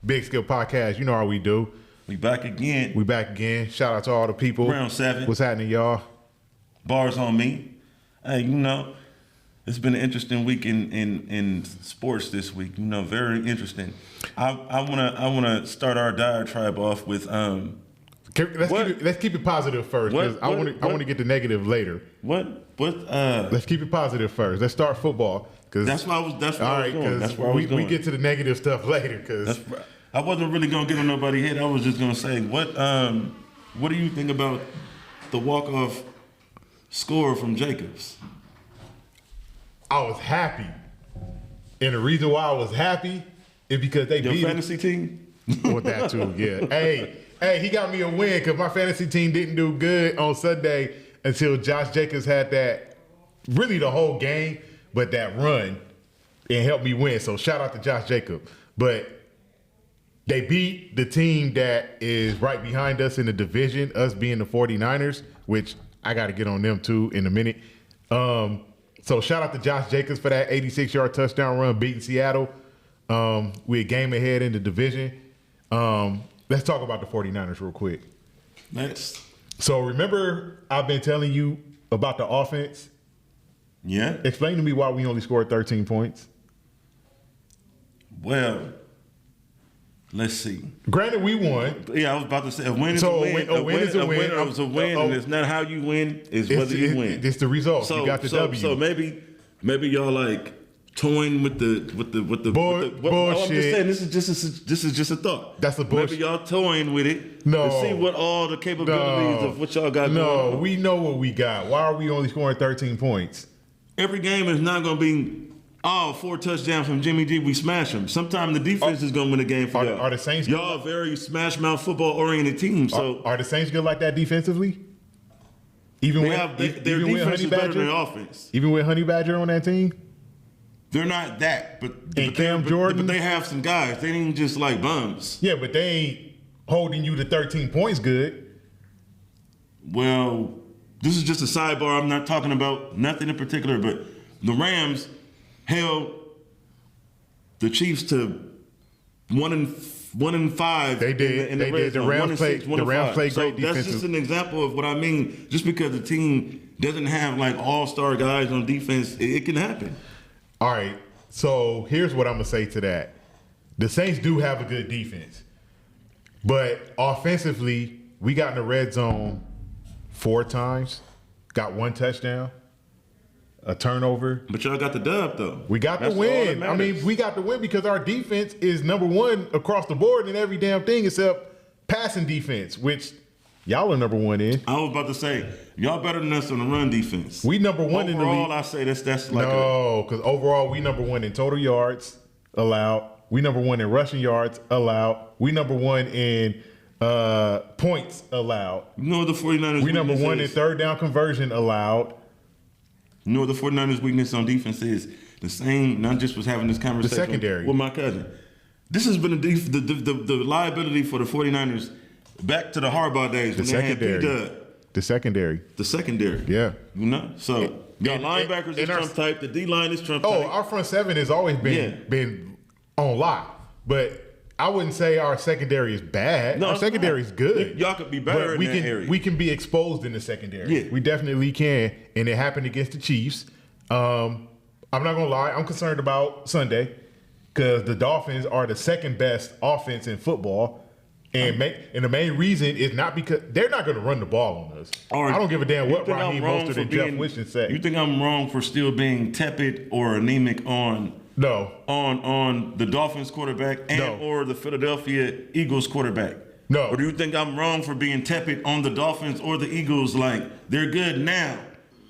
Big Skill Podcast. You know how we do. We back again. Shout out to all the people. Round 7. What's happening, y'all? Bars on me. Hey, it's been an interesting week in sports this week. Very interesting. I wanna start our diatribe off with Let's keep it positive first, because I want to get the negative later. Let's keep it positive first. Let's start football. That's where I was going. We get to the negative stuff later. Because I wasn't really gonna get on nobody's head. I was just gonna say, what do you think about the walk-off score from Jacobs? I was happy, and the reason why I was happy is because they beat your fantasy team. With that too, yeah. Hey, he got me a win because my fantasy team didn't do good on Sunday until Josh Jacobs had that, really the whole game, but that run, and helped me win. So shout out to Josh Jacobs. But they beat the team that is right behind us in the division, us being the 49ers, which I got to get on them too in a minute. So shout out to Josh Jacobs for that 86-yard touchdown run beating Seattle. We're a game ahead in the division. Let's talk about the 49ers real quick. Next. So remember I've been telling you about the offense? Yeah. Explain to me why we only scored 13 points. Well, let's see. Granted, we won. Yeah, I was about to say a win is a win. A win is a win. A win is a win, and it's not how you win; it's whether you win. It's the result. You got the W. So maybe y'all like toying with the bullshit. I'm just saying this is just a thought. That's the bullshit. Maybe y'all toying with it. No. To see what all the capabilities of what y'all got going on. No, we know what we got. Why are we only scoring 13 points? Every game is not going to be 4 touchdowns from Jimmy G. We smash them. Sometimes the defense is going to win the game for y'all. Are the Saints y'all a very smash mouth football oriented team? So are the Saints good like that defensively? Even their defense is better than their offense. Even with Honey Badger on that team? They're not that, but Cam Jordan. But they have some guys. They ain't just like bums. Yeah, but they ain't holding you to 13 points good. Well, this is just a sidebar. I'm not talking about nothing in particular, but the Rams held the Chiefs to 1-5. They did. In the red zone. The Rams played great defensive. That's just an example of what I mean. Just because the team doesn't have like all-star guys on defense, it can happen. All right. So here's what I'm gonna say to that: the Saints do have a good defense, but offensively, we got in the red zone 4 times, got 1 touchdown, a turnover. But y'all got the dub, though. We got the win. I mean, we got the win because our defense is number 1 across the board in every damn thing except passing defense, which y'all are number 1 in. I was about to say, y'all better than us on the run defense. We number 1 in the league. Overall, I say that's like no, because overall we number 1 in total yards allowed. We number 1 in rushing yards allowed. We number 1 in points allowed. You know what the 49ers we number 1 in third down conversion allowed. You know what the 49ers weakness on defense is? The same, not just was having this conversation the secondary with my cousin. This has been the liability for the 49ers back to the Harbaugh days when they had P-Dub. The secondary. Yeah. So y'all linebackers is Trump type. The D-line is Trump type. Oh, our front 7 has always been on lock. But I wouldn't say our secondary is bad. Our secondary is good. Y'all could be better in that area. We can be exposed in the secondary. Yeah. We definitely can. And it happened against the Chiefs. I'm not going to lie. I'm concerned about Sunday because the Dolphins are the second best offense in football. And the main reason is not because they're not going to run the ball on us. I don't give a damn what Raheem Mostert and Jeff Wilson say. You think I'm wrong for still being tepid or anemic on the Dolphins quarterback or the Philadelphia Eagles quarterback? No. Or do you think I'm wrong for being tepid on the Dolphins or the Eagles? Like they're good now,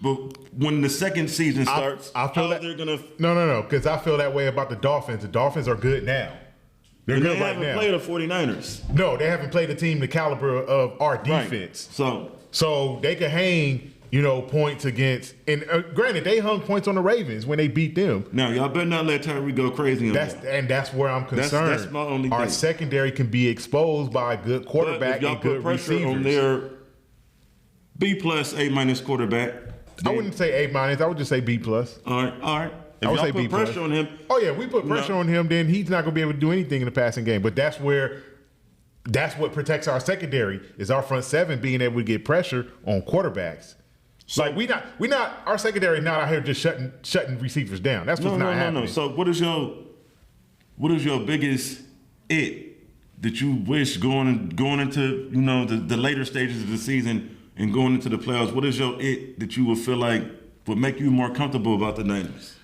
but when the second season starts, I feel that they're gonna. No, because I feel that way about the Dolphins. The Dolphins are good now. They're good right now. They haven't played the 49ers. No, they haven't played a team the caliber of our defense. Right. So they can hang, points against. And granted, they hung points on the Ravens when they beat them. Now, y'all better not let Tyree go crazy on that. And that's where I'm concerned. That's my only Our thing. secondary can be exposed by a good quarterback and good receivers. On their B+, A- quarterback. I wouldn't say A-. I would just say B+. All right. If I would y'all say put B plus. pressure on him. Oh yeah, we put pressure on him, then he's not going to be able to do anything in the passing game. But that's what protects our secondary is our front seven being able to get pressure on quarterbacks. So, like we not our secondary not out here just shutting receivers down. That's what's not happening. No. So what is your biggest that you wish going into the later stages of the season and going into the playoffs? What is your that you would feel like would make you more comfortable about the Niners?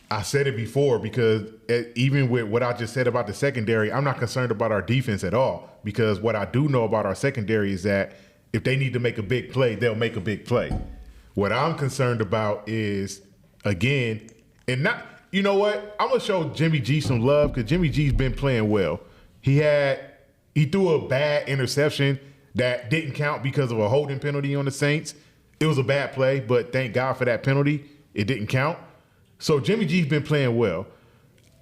I said it before because even with what I just said about the secondary, I'm not concerned about our defense at all because what I do know about our secondary is that if they need to make a big play, they'll make a big play. What I'm concerned about is, again, and not, you know what? I'm going to show Jimmy G some love because Jimmy G's been playing well. He threw a bad interception that didn't count because of a holding penalty on the Saints. It was a bad play, but thank God for that penalty. It didn't count. So Jimmy G's been playing well.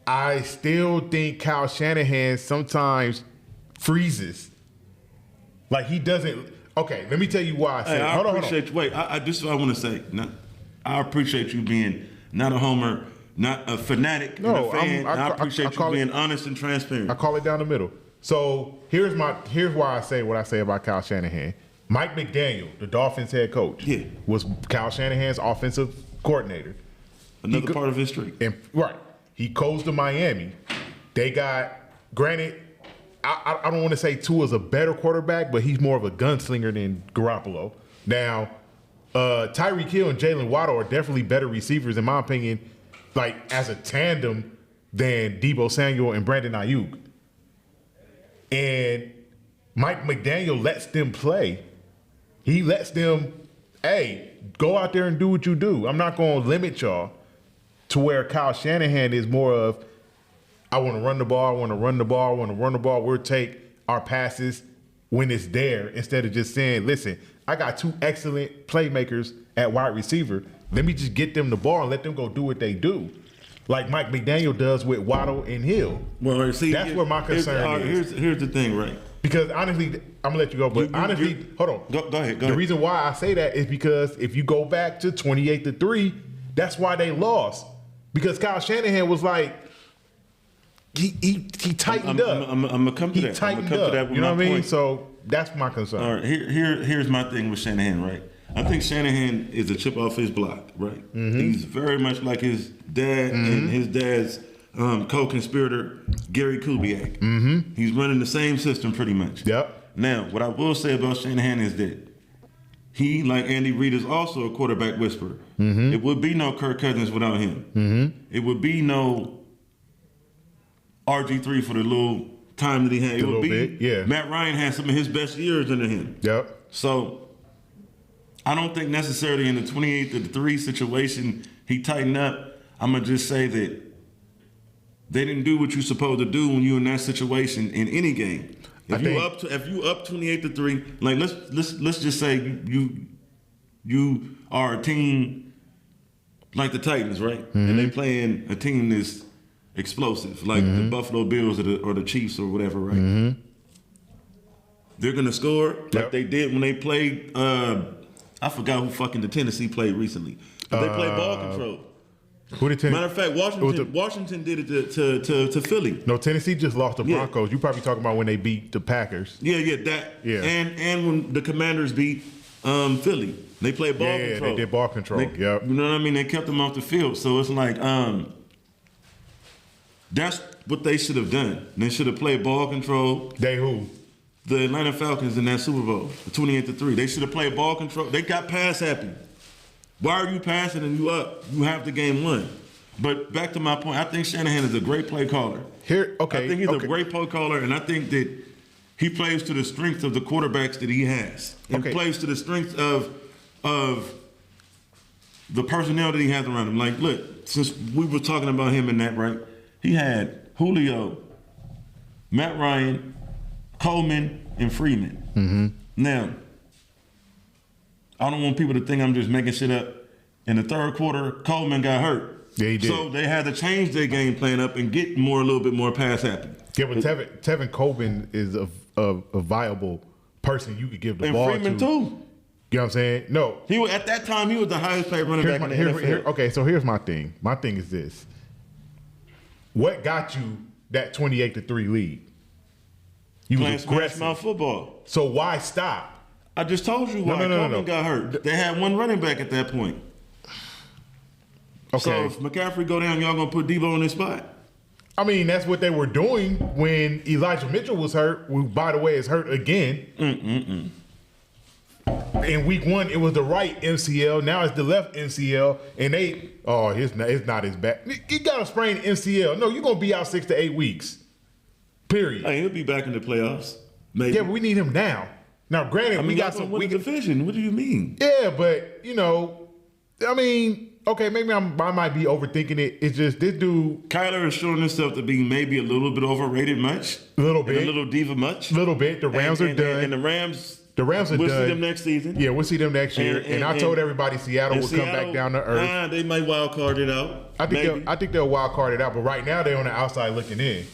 I still think Kyle Shanahan sometimes freezes. Like he doesn't. Okay, let me tell you why I said. I appreciate you. Wait, this is what I want to say. I appreciate you being not a homer, not a fanatic, and a fan. I appreciate you being honest and transparent. I call it down the middle. So here's why I say what I say about Kyle Shanahan. Mike McDaniel, the Dolphins head coach, was Kyle Shanahan's offensive coordinator. Another part of history. Right. He goes to Miami. They got, granted, I don't want to say Tua's a better quarterback, but he's more of a gunslinger than Garoppolo. Now, Tyreek Hill and Jalen Waddle are definitely better receivers, in my opinion, like as a tandem than Deebo Samuel and Brandon Ayuk. And Mike McDaniel lets them play. He lets them, hey, go out there and do what you do. I'm not going to limit y'all. To where Kyle Shanahan is more of, I want to run the ball, We'll take our passes when it's there instead of just saying, listen, I got two excellent playmakers at wide receiver. Let me just get them the ball and let them go do what they do. Like Mike McDaniel does with Waddle and Hill. Well, see, that's where my concern is. Here's the thing, right? Because honestly, I'm going to let you go, but honestly, hold on. Go ahead. The reason why I say that is because if you go back to 28-3, that's why they lost. Because Kyle Shanahan was like, he tightened up. I'm gonna come to that. He tightened up. You know what I mean? So that's my concern. All right, here's my thing with Shanahan, right? I think Shanahan is a chip off his block, right? Mm-hmm. He's very much like his dad and his dad's co-conspirator, Gary Kubiak. Mm-hmm. He's running the same system pretty much. Yep. Now, what I will say about Shanahan is that he, like Andy Reid, is also a quarterback whisperer. Mm-hmm. It would be no Kirk Cousins without him. Mm-hmm. It would be no RG3 for the little time that he had. It would be Matt Ryan had some of his best years under him. Yep. So I don't think necessarily in the 28-3 situation he tightened up. I'm gonna just say that they didn't do what you're supposed to do when you're in that situation in any game. If you up 28-3, like let's just say you are a team like the Titans, right? Mm-hmm. And they playing a team that's explosive, like the Buffalo Bills or the Chiefs or whatever, right? Mm-hmm. They're gonna score like they did when they played. I forgot who fucking the Tennessee played recently, but they played ball control. Matter of fact, Washington did it to Philly. No, Tennessee just lost the Broncos. You probably talking about when they beat the Packers. Yeah. And when the Commanders beat Philly, they played ball control. Yeah, they did ball control. You know what I mean? They kept them off the field. So it's like that's what they should have done. They should have played ball control. They who? The Atlanta Falcons in that Super Bowl, 28-3. They should have played ball control. They got pass happy. Why are you passing and you up? You have the game won. But back to my point, I think Shanahan is a great play caller. I think he's a great play caller, and I think that he plays to the strength of the quarterbacks that he has. And plays to the strength of the personnel that he has around him. Like, look, since we were talking about him in that, right? He had Julio, Matt Ryan, Coleman, and Freeman. Mm-hmm. Now, I don't want people to think I'm just making shit up. In the third quarter, Coleman got hurt. Yeah, he did. So they had to change their game plan up and get a little bit more pass happy. Yeah, but Tevin Coleman is a viable person you could give the ball to. And Freeman too. You know what I'm saying? No. He was, at that time, he was the highest paid running back in the NFL. Okay, so here's my thing. My thing is this. What got you that 28-3 lead? You Playing was smash aggressive. mouth football. So why stop? I just told you why. Coleman got hurt. They had one running back at that point. Okay. So if McCaffrey go down, y'all gonna put Debo in his spot? I mean, that's what they were doing when Elijah Mitchell was hurt, who, by the way, is hurt again. In week 1, it was the right MCL. Now it's the left MCL. And it's not as bad. He got a sprained MCL. No, you're going to be out 6 to 8 weeks. Period. Hey, he'll be back in the playoffs. Maybe. Yeah, but we need him now. Now, granted, we got some. We division. What do you mean? Yeah, but, okay, maybe I might be overthinking it. It's just this dude. Kyler is showing himself to be maybe a little bit overrated much. A little bit. A little diva much. A little bit. The Rams are done. And the Rams are we'll done. We'll see them next season. Yeah, we'll see them next year. And I told everybody Seattle would come back down to earth. They might wild card it out. I think they'll wild card it out, but right now they're on the outside looking in.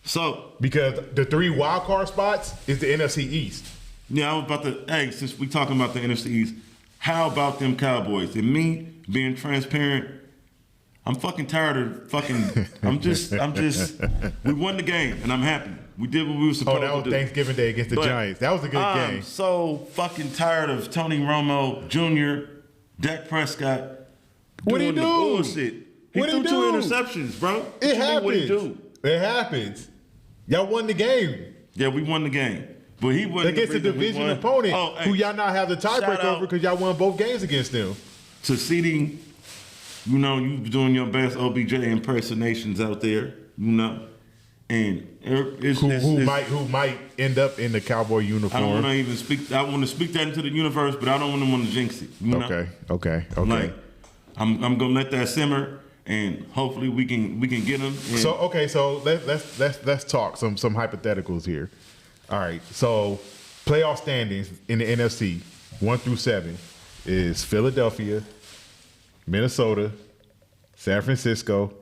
So because the 3 wild card spots is the NFC East. Yeah, I was about to. Hey, since we talking about the NFC East, how about them Cowboys? And me being transparent, I'm fucking tired of fucking. I'm just. We won the game, and I'm happy. We did what we were supposed to do. Oh, that was Thanksgiving Day against the Giants. That was a good game. I'm so fucking tired of Tony Romo Jr., Dak Prescott. What he do? Bullshit. He threw 2 interceptions, bro. It happens. It happens. Y'all won the game. Yeah, we won the game. But he wasn't against a division opponent who y'all now have the tiebreaker over because y'all won both games against them. To CD, you doing your best OBJ impersonations out there, and who might end up in the Cowboy uniform. I don't want to even speak. I want to speak that into the universe, but I don't want to jinx it. Okay. Like, I'm gonna let that simmer, and hopefully we can get them. So let's talk some hypotheticals here. All right, so playoff standings in the NFC 1 through 7 is Philadelphia, Minnesota, San Francisco,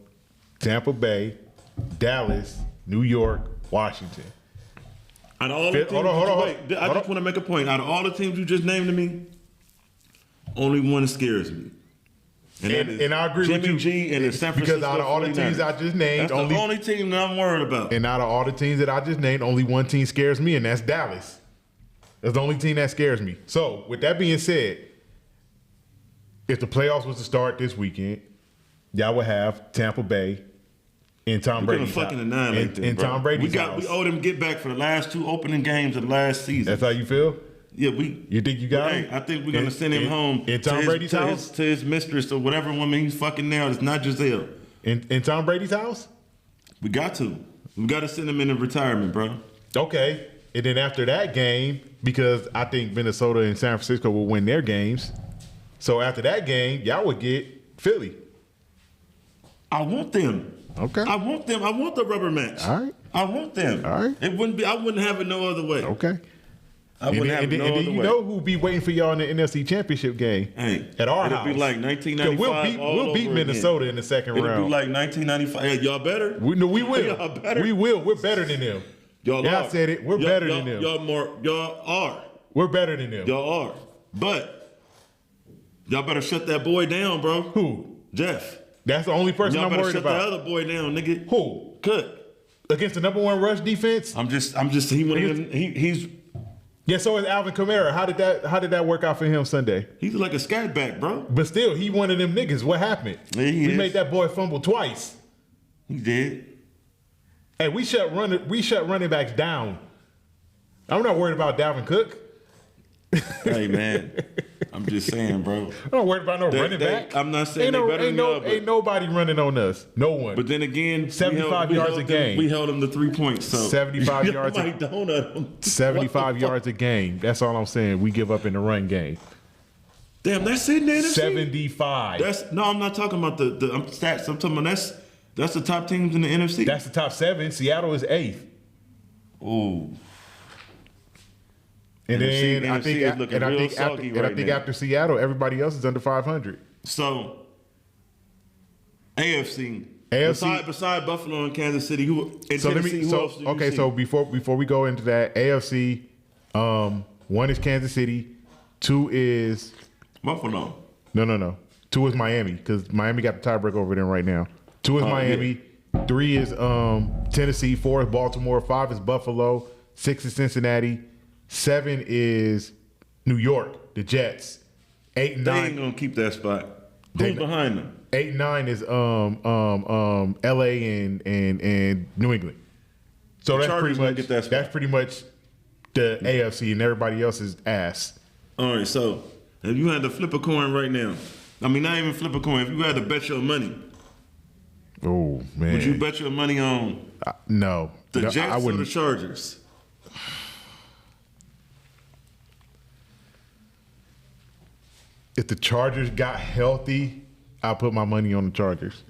Tampa Bay, Dallas, New York, Washington. Out of all the teams, I just want to make a point. Out of all the teams you just named to me, only one scares me. And I agree with you. Jimmy G and the San Francisco because out of all the teams I just named, that's the only team that I'm worried about. And out of all the teams that I just named, only one team scares me, and that's Dallas. That's the only team that scares me. So, with that being said, if the playoffs was to start this weekend, y'all would have Tampa Bay in Tom Brady's house. Fucking annihilate them, in Tom Brady's house. We owe them get back for the last 2 opening games of the last season. That's how you feel? Yeah, You think you got him? I think we're gonna send him home in Tom Brady's house to his mistress or whatever woman he's fucking now. It's not Giselle. In Tom Brady's house? We got to send him into retirement, bro. Okay, and then after that game, because I think Minnesota and San Francisco will win their games. So after that game, y'all would get Philly. I want them. Okay. I want them. I want the rubber match. All right. I want them. All right. It wouldn't be. I wouldn't have it no other way. Okay. I wouldn't have it no other way. You know who'll be waiting for y'all in the NFC Championship game? At our house. It'll be like 1995. We'll beat Minnesota in the second round. It'll be like 1995. Hey, y'all better. We will. Y'all better. We will. We're better than them. Y'all are. I said it. We're better than them. Y'all are. We're better than them. Y'all are. But y'all better shut that boy down, bro. Who? Jeff. That's the only person I'm worried about. Shut the other boy down, nigga. Who? Cook. Against the number 1 rush defense? He's Yeah, so is Alvin Kamara. How did that work out for him Sunday? He's like a scat back, bro. But still, he one of them niggas. What happened? We made that boy fumble twice. He did. Hey, we shut running backs down. I'm not worried about Dalvin Cook. Hey man, I'm just saying, bro. I'm not worried about no running back. I'm not saying they're better than y'all, ain't nobody running on us. No one. But then again, 75 yards a game. We held them to 3 points. So 75 yards. 75 yards a game. That's all I'm saying. We give up in the run game. Damn, that's it in the NFC? 75. No, I'm not talking about the stats. I'm talking about that's the top teams in the NFC. That's the top 7. Seattle is 8th. Ooh. And then I think after Seattle, everybody else is under 500. So AFC beside Buffalo and Kansas City, who else do you see? So before we go into that, AFC, 1 is Kansas City, 2 is Buffalo. no. 2 is Miami because Miami got the tiebreaker over them right now. 2 is Miami. Yeah. 3 is Tennessee. 4 is Baltimore. 5 is Buffalo. 6 is Cincinnati. 7 is New York, the Jets. 8 and 9. They ain't gonna keep that spot. Who's behind them? 8 and 9 is LA and New England. So The that's Chargers pretty gonna much get that spot. that's pretty much the AFC and everybody else's ass. All right, so if you had to flip a coin right now, I mean, not even flip a coin. If you had to bet your money, Oh man, would you bet your money on no the No, Jets I or wouldn't. the Chargers? If the Chargers got healthy, I'll put my money on the Chargers.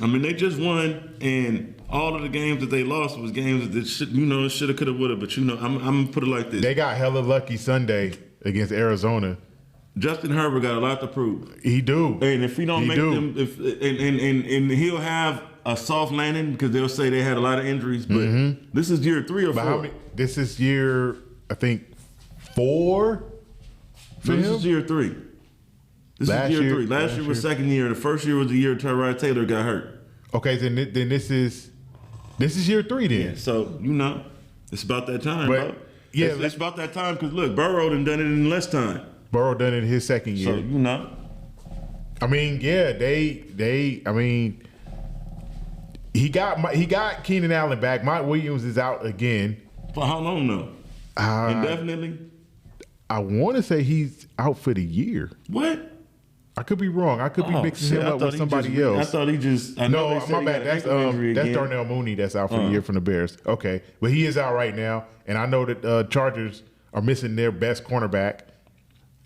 I mean, they just won, and all of the games that they lost was games that shoulda, coulda, woulda. But I'm gonna put it like this: They got hella lucky Sunday against Arizona. Justin Herbert got a lot to prove, He do. and if he don't make them, and he'll have a soft landing because they'll say they had a lot of injuries. But this is year 3 or 4. This is year, I think, 4 for This him. is year 3. This Last is year year- 3. Last year was second year. The first year was the year Tyrod Taylor got hurt. Okay, then this is year 3 then. So it's about that time, But, bro. yeah, it's about that time because look, Burrow done it in less time. Burrow done it his second year. So I mean, yeah, I mean, he got Keenan Allen back. Mike Williams is out again. for how long though? Indefinitely. I want to say he's out for the year. What? I could be wrong. I could be mixing him up with somebody else. I thought he just. I know No, they said my he bad. got an That's ankle injury again. Darnell Mooney that's out for the year from the Bears. Okay, but he is out right now, and I know that Chargers are missing their best cornerback.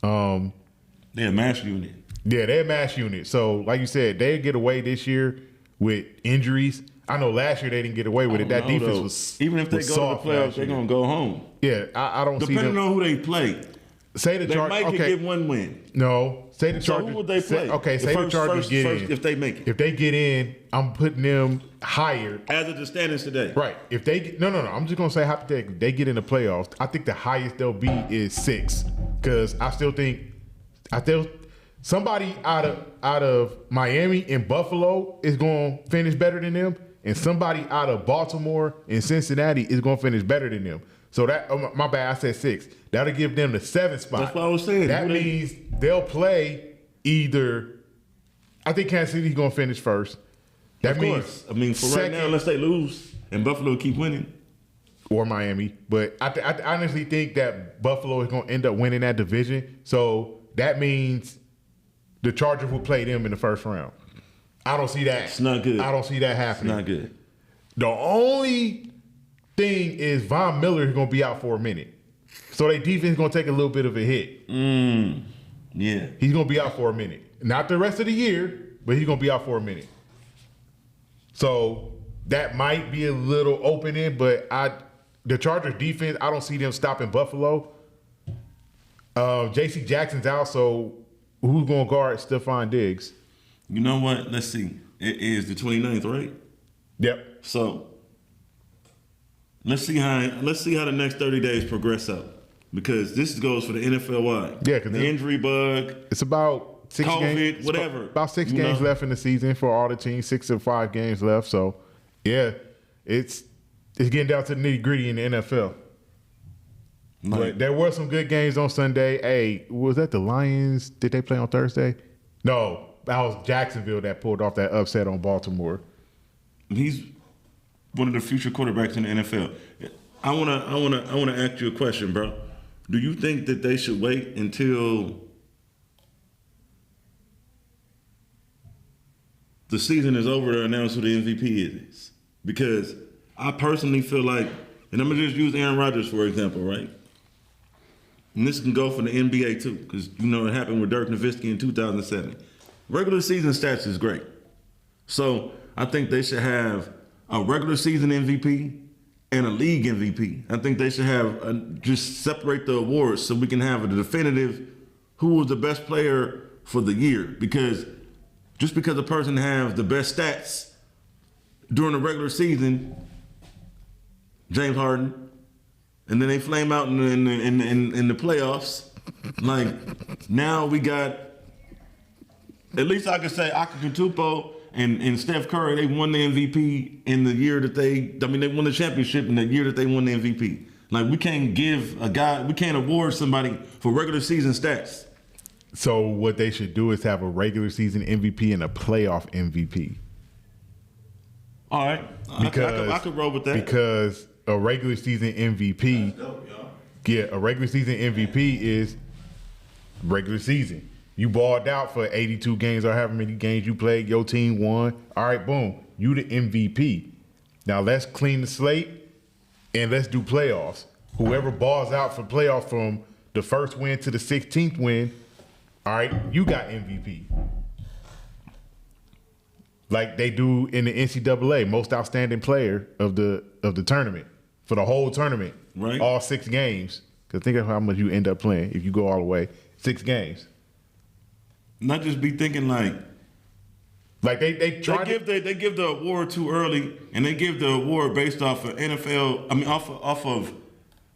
They're a mash unit. Yeah, they're a mash unit. So, like you said, they get away this year with injuries. I know last year they didn't get away with it. That defense was even if they was go to the soft playoffs, last they're year. gonna go home. Yeah, I don't see Depending them. on who they play, Say the they Chargers. might Okay, get 1 win. no. Say the So Chargers. who would they play? Say the Chargers get in. if they make it. If they get in, I'm putting them higher. As of the standings today. Right. If they get, no. I'm just gonna say hypothetically, they get in the playoffs. I think the highest they'll be is 6, because I still somebody out of Miami and Buffalo is going to finish better than them, and somebody out of Baltimore and Cincinnati is going to finish better than them. So that my bad, I said 6. That'll give them the 7th spot. That's what I was saying. That means they'll play either. I think Kansas City's going to finish first. That Of means course. I mean, for right second- now, unless they lose and Buffalo keep winning. or Miami, but I honestly think that Buffalo is going to end up winning that division. So that means the Chargers will play them in the first round. I don't see that. It's not good. I don't see that It's happening. not good. The only thing is Von Miller is going to be out for a minute. So their defense is going to take a little bit of a hit. Yeah. He's going to be out for a minute. Not the rest of the year, but he's going to be out for a minute. So that might be a little opening, but the Chargers defense, I don't see them stopping Buffalo. J.C. Jackson's out, so who's going to guard Stephon Diggs? You know what? Let's see. It is the 29th, right? Yep. So let's see how the next 30 days progress out. Because this goes for the NFL wide. Yeah, 'cause the injury bug. It's about 6 COVID, games. whatever. About 6 You games know? left in the season for all the teams. 6 or 5 games left. So, yeah, it's getting down to the nitty gritty in the NFL. But there were some good games on Sunday. Hey, was that the Lions? Did they play on Thursday? No, that was Jacksonville that pulled off that upset on Baltimore. He's one of the future quarterbacks in the NFL. I wanna ask you a question, bro. Do you think that they should wait until the season is over to announce who the MVP is? Because I personally feel like, and I'm gonna just use Aaron Rodgers for example, right? And this can go for the NBA too, because it happened with Dirk Nowitzki in 2007. Regular season stats is great. So I think they should have a regular season MVP and a league MVP. I think they should have just separate the awards so we can have a definitive who was the best player for the year. Because just because a person has the best stats during the regular season, James Harden, and then they flame out in the playoffs, Like, now we got, at least I can say Antetokounmpo and Steph Curry, they won the MVP in the year that they won the championship in the year that they won the MVP. Like, we can't award somebody for regular season stats. So what they should do is have a regular season MVP and a playoff MVP. All right. I could roll with that. Because a regular season MVP, a regular season MVP is regular season. You balled out for 82 games or however many games you played. Your team won. All right, boom. You the MVP. Now let's clean the slate and let's do playoffs. Whoever balls out for playoffs from the first win to the 16th win, all right, you got MVP. Like they do in the NCAA, most outstanding player of the tournament for the whole tournament, right? All 6 games. Because think of how much you end up playing if you go all the way. 6 games. Not just be thinking like they give the award too early, and they give the award based off of off of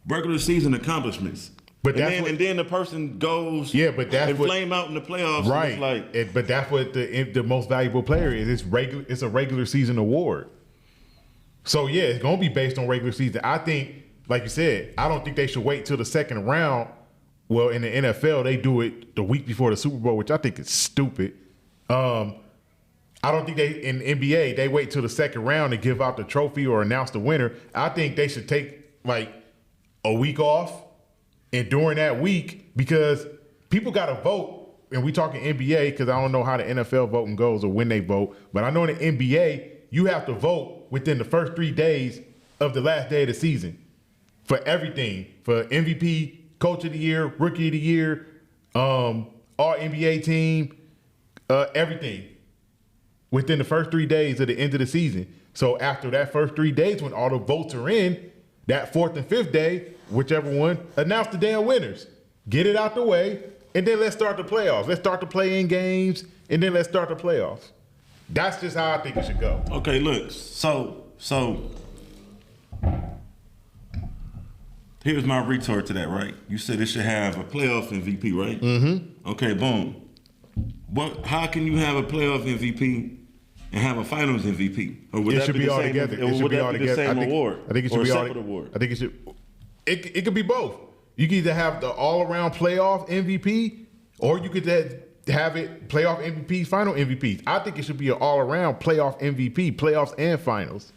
regular season accomplishments. But and then the person goes flame out in the playoffs. Right. But that's what the most valuable player is. It's a regular season award. So yeah, it's gonna be based on regular season. I think, like you said, I don't think they should wait till the second round. Well, in the NFL, they do it the week before the Super Bowl, which I think is stupid. I don't think in the NBA, they wait till the second round to give out the trophy or announce the winner. I think they should take like a week off, and during that week, because people got to vote, and we talking NBA because I don't know how the NFL voting goes or when they vote, but I know in the NBA, you have to vote within the first 3 days of the last day of the season for everything, for MVP, Coach of the Year, Rookie of the Year, All NBA team, everything within the first 3 days of the end of the season. So after that first 3 days, when all the votes are in, that 4th and 5th day, whichever one, announce the damn winners. Get it out the way, and then let's start the playoffs. Let's start the play-in games, and then let's start the playoffs. That's just how I think it should go. Okay, look, so here's my retort to that, right? You said it should have a playoff MVP, right? Mm-hmm. Okay, boom. How can you have a playoff MVP and have a finals MVP? Or would it that should be all together. It should be all together. The same award? I think it should be all award. I think it should. It could be both. You can either have the all-around playoff MVP, or you could have it playoff MVP, final MVP. I think it should be an all-around playoff MVP, playoffs and finals.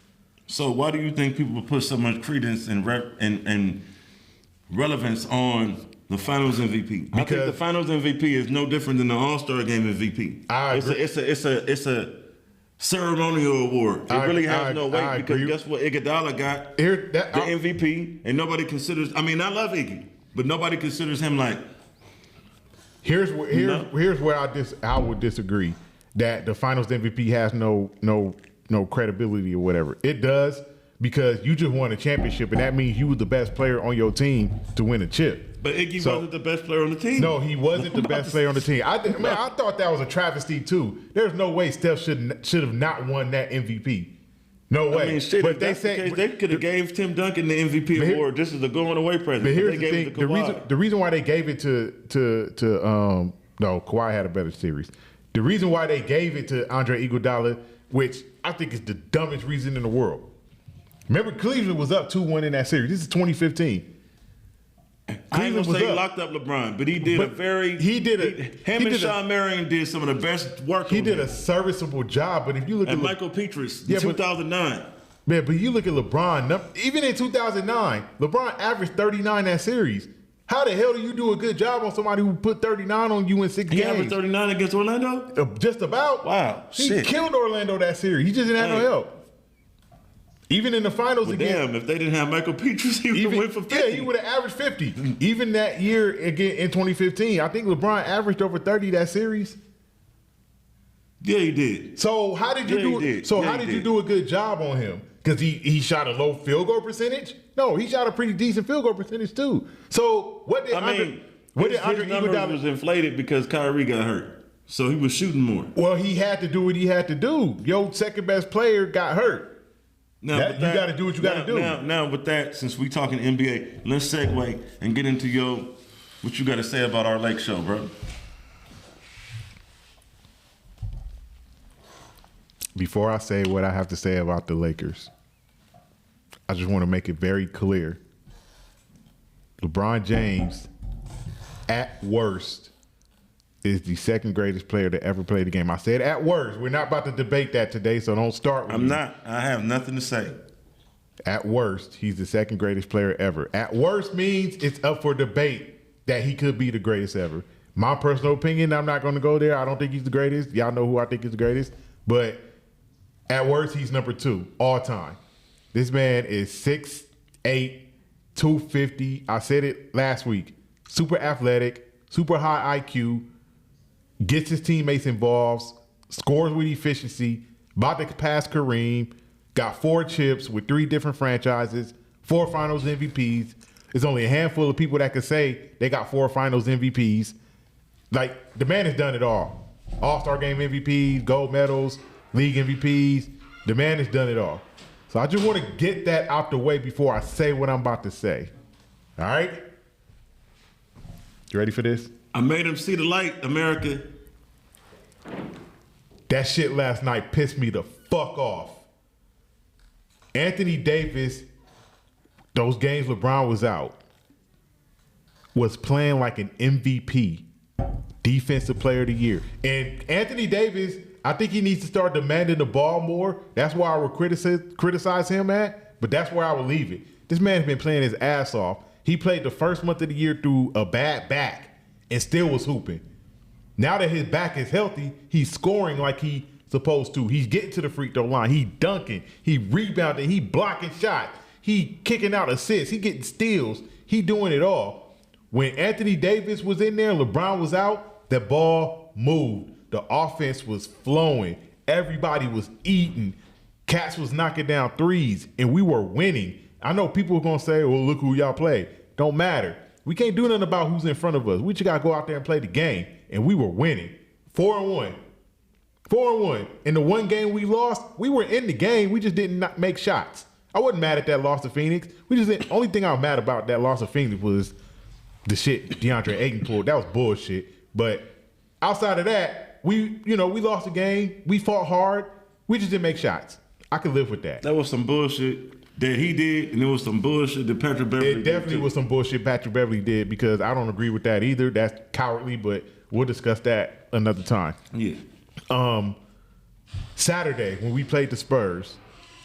So why do you think people put so much credence and relevance on the Finals MVP? I think the Finals MVP is no different than the All-Star Game MVP. I agree. It's a ceremonial award. It really has no weight because guess what? Iguodala got the MVP, and nobody considers. I mean, I love Iggy, but nobody considers him like. Here's where I would disagree that the Finals MVP has no credibility or whatever. It does. Because you just won a championship, and that means you were the best player on your team to win a chip. But Iggy wasn't the best player on the team. No, he wasn't the best player on the team. I thought that was a travesty too. There's no way Steph should have not won that MVP. No way. I mean, shit, but they could have gave Tim Duncan the MVP award just as a going away present. But here's the thing: the reason why they gave it to Kawhi had a better series. The reason why they gave it to Andre Iguodala, which I think is the dumbest reason in the world. Remember, Cleveland was up 2-1 in that series. This is 2015. I ain't gonna say he locked up LeBron, but he did and Sean Marion did some of the best work. He did a serviceable job, but if you look at Michael Petrus in 2009. Man, but you look at LeBron, even in 2009, LeBron averaged 39 that series. How the hell do you do a good job on somebody who put 39 on you in 6 games? He averaged 39 against Orlando? Just about. Wow, He killed Orlando that series. He just didn't have no help. Even in the finals again. Damn, if they didn't have Michael Petrus, he would have went for 50. Yeah, he would have averaged 50. Even that year again in 2015, I think LeBron averaged over 30 that series. Yeah, he did. So how did you do it? So how did you do a good job on him? Because he shot a low field goal percentage? No, he shot a pretty decent field goal percentage too. So what did Andre Iguodala was inflated because Kyrie got hurt. So he was shooting more. Well, he had to do what he had to do. Your second best player got hurt. Now, you got to do what you got to do. Now, with that, since we talking NBA, let's segue and get into your What you got to say about our Lake Show, bro? Before I say what I have to say about the Lakers, I just want to make it very clear. LeBron James, at worst, is the second greatest player to ever play the game. I said at worst. We're not about to debate that today, so don't start with I'm me. not. I have nothing to say. At worst, he's the second greatest player ever. At worst means it's up for debate that he could be the greatest ever. My personal opinion, I'm not going to go there. I don't think he's the greatest. Y'all know who I think is the greatest. But at worst, he's number 2 all time. This man is 6'8", 250. I said it last week. Super athletic, super high IQ, gets his teammates involved, scores with efficiency, about to pass Kareem, got 4 chips with 3 different franchises, 4 finals MVPs. There's only a handful of people that can say they got 4 finals MVPs. Like, the man has done it all. All-Star Game MVPs, gold medals, league MVPs. The man has done it all. So I just want to get that out the way before I say what I'm about to say. All right? You ready for this? I made him see the light, America. That shit last night pissed me the fuck off. Anthony Davis, those games LeBron was out, was playing like an MVP, Defensive Player of the Year. And Anthony Davis, I think he needs to start demanding the ball more. That's why I would criticize him at, but that's where I would leave it. This man's been playing his ass off. He played the first month of the year through a bad back and still was hooping. Now that his back is healthy, he's scoring like he's supposed to. He's getting to the free throw line. He dunking. He rebounding. He blocking shots. He kicking out assists. He getting steals. He doing it all. When Anthony Davis was in there, LeBron was out, the ball moved. The offense was flowing. Everybody was eating. Cats was knocking down threes, and we were winning. I know people are going to say, well, look who y'all play. Don't matter. We can't do nothing about who's in front of us. We just got to go out there and play the game, and we were winning. 4-1. 4-1. In the one game we lost, we were in the game. We just didn't not make shots. I wasn't mad at that loss to Phoenix. The only thing I was mad about that loss to Phoenix was the shit DeAndre Ayton pulled. That was bullshit. But outside of that, we lost the game. We fought hard. We just didn't make shots. I could live with that. That was some bullshit that he did, and it was some bullshit that Patrick Beverley did. It definitely was some bullshit Patrick Beverley did, because I don't agree with that either. That's cowardly, but we'll discuss that another time. Yeah. Saturday, when we played the Spurs,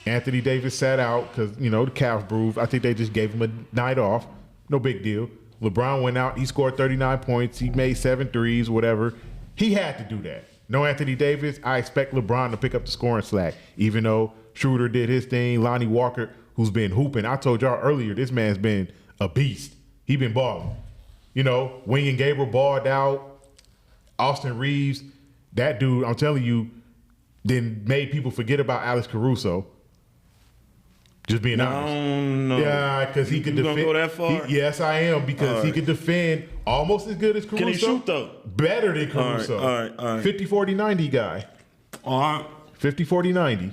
Anthony Davis sat out because, the calf bruise. I think they just gave him a night off. No big deal. LeBron went out. He scored 39 points. He made 7 threes, whatever. He had to do that. No Anthony Davis, I expect LeBron to pick up the scoring slack, even though Schroeder did his thing. Lonnie Walker, who's been hooping. I told y'all earlier, this man's been a beast. He been balling. Wing and Gabriel balled out. Austin Reeves, that dude, I'm telling you, then made people forget about Alex Caruso. Just being honest. No. Yeah, because he could defend. You gonna go that far? Yes, I am, because he could defend almost as good as Caruso. Can he shoot, though? Better than Caruso. All right. 50-40-90 guy. All right. 50-40-90.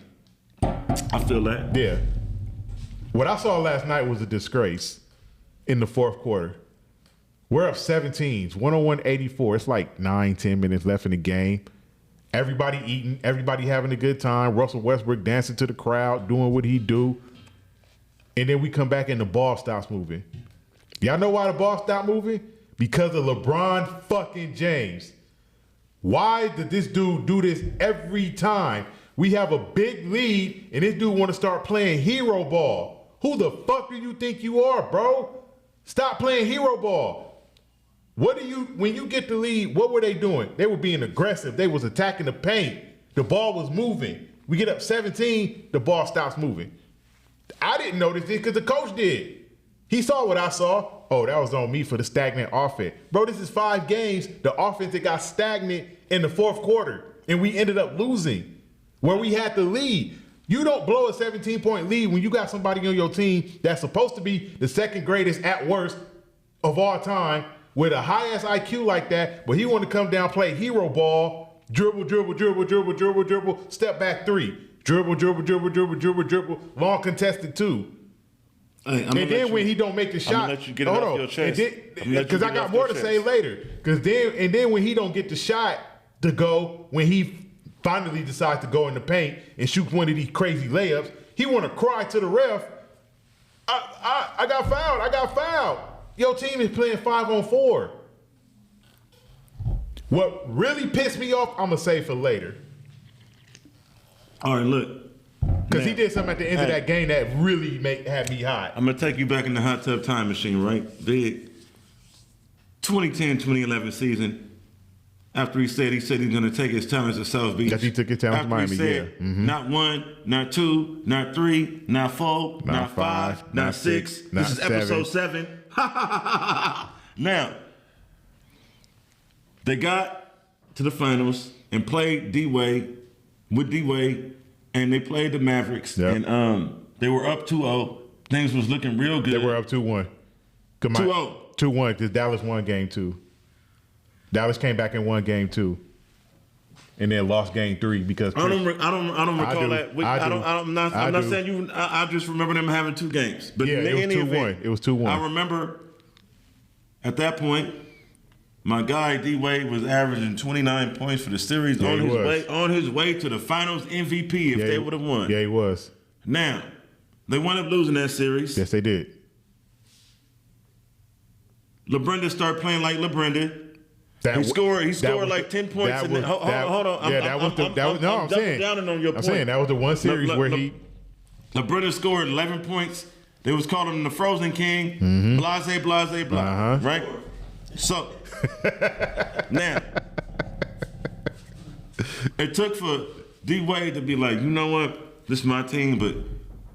I feel that. Yeah. What I saw last night was a disgrace in the fourth quarter. We're up 17s, 101-84. It's like 9-10 minutes left in the game. Everybody eating, everybody having a good time. Russell Westbrook dancing to the crowd, doing what he do. And then we come back and the ball stops moving. Y'all know why the ball stopped moving? Because of LeBron fucking James. Why did this dude do this every time? We have a big lead and this dude want to start playing hero ball. Who the fuck do you think you are, bro? Stop playing hero ball. When you get the lead, what were they doing? They were being aggressive. They was attacking the paint. The ball was moving. We get up 17, the ball stops moving. I didn't notice it because the coach did. He saw what I saw. Oh, that was on me for the stagnant offense. Bro, this is 5 games. The offense that got stagnant in the fourth quarter, and we ended up losing where we had the lead. You don't blow a 17-point lead when you got somebody on your team that's supposed to be the second greatest at worst of all time with a high-ass IQ like that, but he want to come down, play hero ball, dribble, step back 3, dribble, long contested 2. Hey, and then when he don't make the shot, I'm gonna let you get it off your chest. Because I got more to say later. Because then when he don't get the shot to go, when he finally decides to go in the paint and shoot one of these crazy layups, he want to cry to the ref. I got fouled. I got fouled. Your team is playing 5-on-4. What really pissed me off, I'm gonna say for later. All right, look. Because he did something at the end of that game that really had me hot. I'm going to take you back in the hot tub time machine, right? The 2010-2011 season, after he said he's going to take his talents to South Beach. Because he took his talents to Miami, said, not 1, not 2, not 3, not 4, not 5, not 6. This is episode 7. Now, they got to the finals and played D-Wade with D-Wade. And they played the Mavericks, and they were up 2-0. Things was looking real good. They were up 2-1. 2-0. 2-1 because Dallas won game 2. Dallas came back and won game 2, and then lost game 3 because I don't recall that. I'm not saying you. I just remember them having 2 games. But yeah, it was 2-1. It was 2-1. I remember at that point, my guy D-Wade was averaging 29 points for the series on his way to the finals MVP if they would have won. Yeah, he was. Now, they wound up losing that series. Yes, they did. LeBron started playing like LeBron. He scored like 10 points. Hold on. I'm saying that was the one series where LeBron scored 11 points. They was calling him the Frozen King. Blase, blah. Right? So, now, it took for D-Wade to be like, you know what? This is my team, but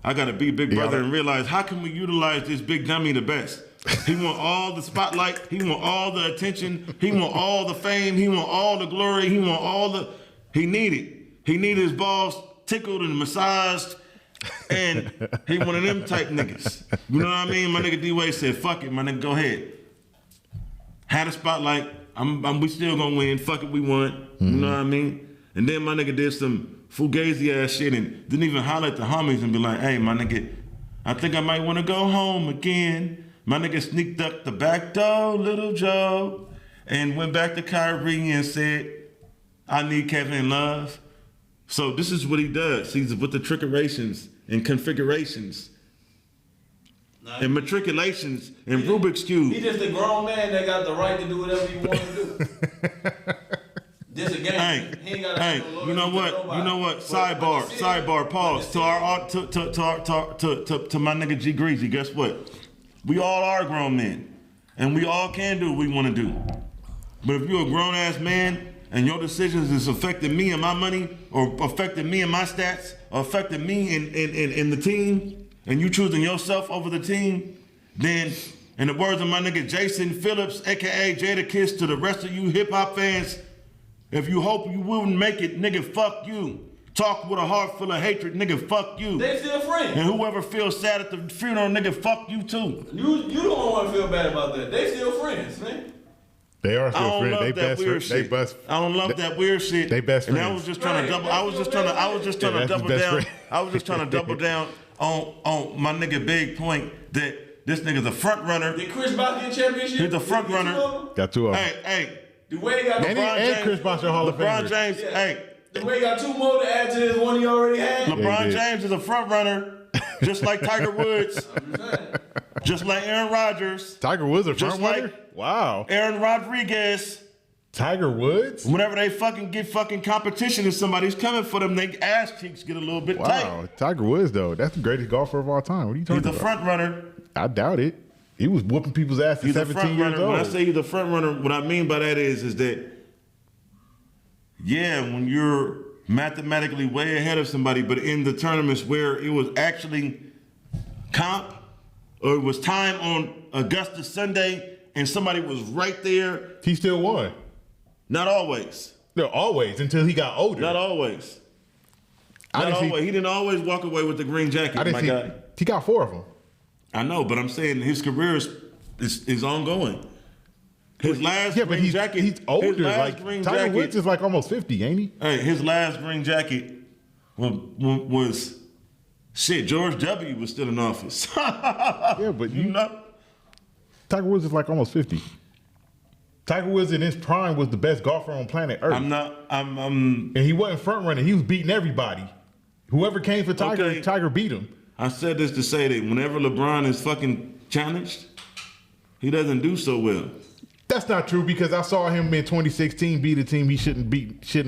I got to be big brother and realize how can we utilize this big dummy the best? He want all the spotlight. He want all the attention. He want all the fame. He want all the glory. He want all the... He needed his balls tickled and massaged, and he one of them type niggas. You know what I mean? My nigga D-Wade said, fuck it, my nigga, go ahead. Had a spotlight. We still gonna win. Fuck it, we won. You know what I mean? And then my nigga did some fugazi ass shit and didn't even holler at the homies and be like, hey, my nigga, I think I might want to go home again. My nigga sneaked up the back door, little Joe, and went back to Kyrie and said, I need Kevin Love. So this is what he does. He's with the trickerations and configurations. And matriculations and Rubik's Cube. He's just a grown man that got the right to do whatever he want to do. This a game. You know what? Sidebar. Pause. To my nigga G Greasy. Guess what? We all are grown men, and we all can do what we want to do. But if you're a grown ass man and your decisions is affecting me and my money, or affecting me and my stats, or affecting me in the team, and you choosing yourself over the team, then, in the words of my nigga Jason Phillips, aka Jadakiss, to the rest of you hip hop fans, if you hope you wouldn't make it, nigga, fuck you. Talk with a heart full of hatred, nigga, fuck you. They still friends. And whoever feels sad at the funeral, nigga, fuck you too. You don't want to feel bad about that. They still friends, man. They are still friends. They best friends. I don't love that weird shit. They best friends. And I was just trying to double. I was just trying to double down. I was just trying to double down on my nigga big point that this nigga's a front runner. Did Chris Bosh get a championship? He's a front runner. Got 2 of them. Hey. The way he got Chris Bosh are Hall of Famers. LeBron James. Hey. The way he got 2 more to add to his one he already had. LeBron James is a front runner, just like Tiger Woods, just like Aaron Rodgers. Tiger Woods a front runner? Like wow. Aaron Rodriguez. Tiger Woods? Whenever they fucking get fucking competition and somebody's coming for them, they ass cheeks get a little bit tight. Wow, Tiger Woods though, that's the greatest golfer of all time. What are you talking about? He's a front runner. I doubt it. He was whooping people's ass at 17 years old. When I say he's a front runner, what I mean by that is that, yeah, when you're mathematically way ahead of somebody, but in the tournaments where it was actually comp, or it was time on Augusta Sunday and somebody was right there. He still won. Not always. No, always, until he got older. Not always. He didn't always walk away with the green jacket, my guy. He got 4 of them. I know, but I'm saying his career is ongoing. His last green jacket. He's older. Tiger Woods is like almost 50, ain't he? Hey, his last green jacket was Shit, George W. was still in office. Yeah, but you know. Tiger Woods is like almost 50. Tiger Woods in his prime was the best golfer on planet Earth. And he wasn't front running. He was beating everybody. Whoever came for Tiger, Okay. Tiger beat him. I said this to say that whenever LeBron is fucking challenged, he doesn't do so well. That's not true because I saw him in 2016 beat a team he shouldn't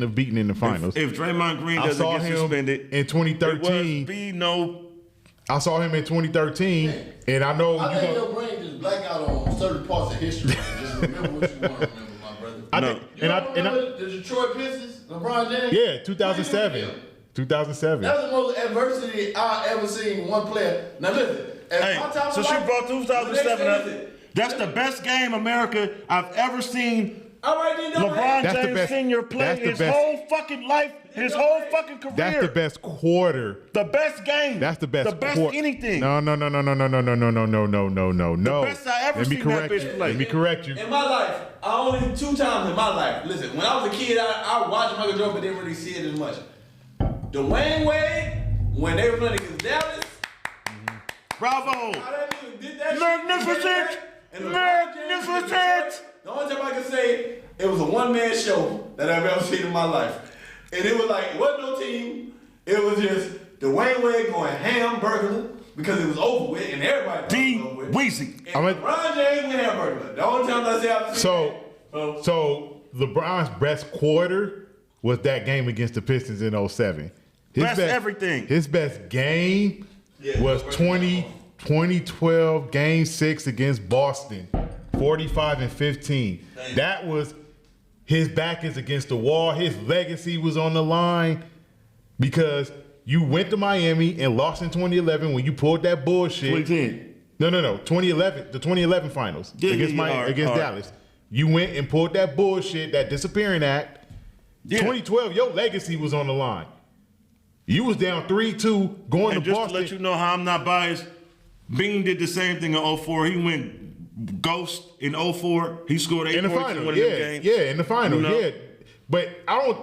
have beaten in the finals. If Draymond Green I doesn't saw get him suspended, in 2013. I saw him in 2013, and I know I think your brain just black out on certain parts of history and just remember what you want to remember, my brother. I remember the Detroit Pistons, LeBron James? Yeah, 2007. 2007. That was the most adversity I ever seen one player. Now listen, hey, since you brought 2007 up, that's the best game America I've ever seen. All right, then LeBron That's the James best- Sr. play that's the his best- whole fucking life, his whole fucking career. That's the best quarter. The best game. That's the best. The best anything. No. The best I ever Let me seen that correct bitch you. play. Let me correct you. In my life, I only 2 times in my life. Listen, when I was a kid, I watched Michael Jordan, but didn't really see it as much. Dwayne Wade, when they were playing against Dallas, Bravo. how that nigga did that Magnificent. shit. And LeBron James in Detroit, the only time I can say it was a one-man show that I've ever seen in my life. And it was like, it wasn't no team. It was just Dwayne Wade going hamburger because it was over with and everybody thought it was over with. Weezy. And LeBron James went hamburger. The only time I say I've seen So LeBron's best quarter was that game against the Pistons in 07. Best everything. His best game was 2012 Game 6 against Boston, 45-15. That was his back is against the wall. His legacy was on the line because you went to Miami and lost in 2011 when you pulled that bullshit. 2010. No. 2011, the 2011 finals against Dallas. You went and pulled that bullshit, that disappearing act. Yeah. 2012, your legacy was on the line. You was down 3-2 going And to just Boston. to let you know how I'm not biased, Bean did the same thing in 04. He went ghost in 04. He scored 8 in the points final, in one of them games. yeah, in the final, You know? yeah. But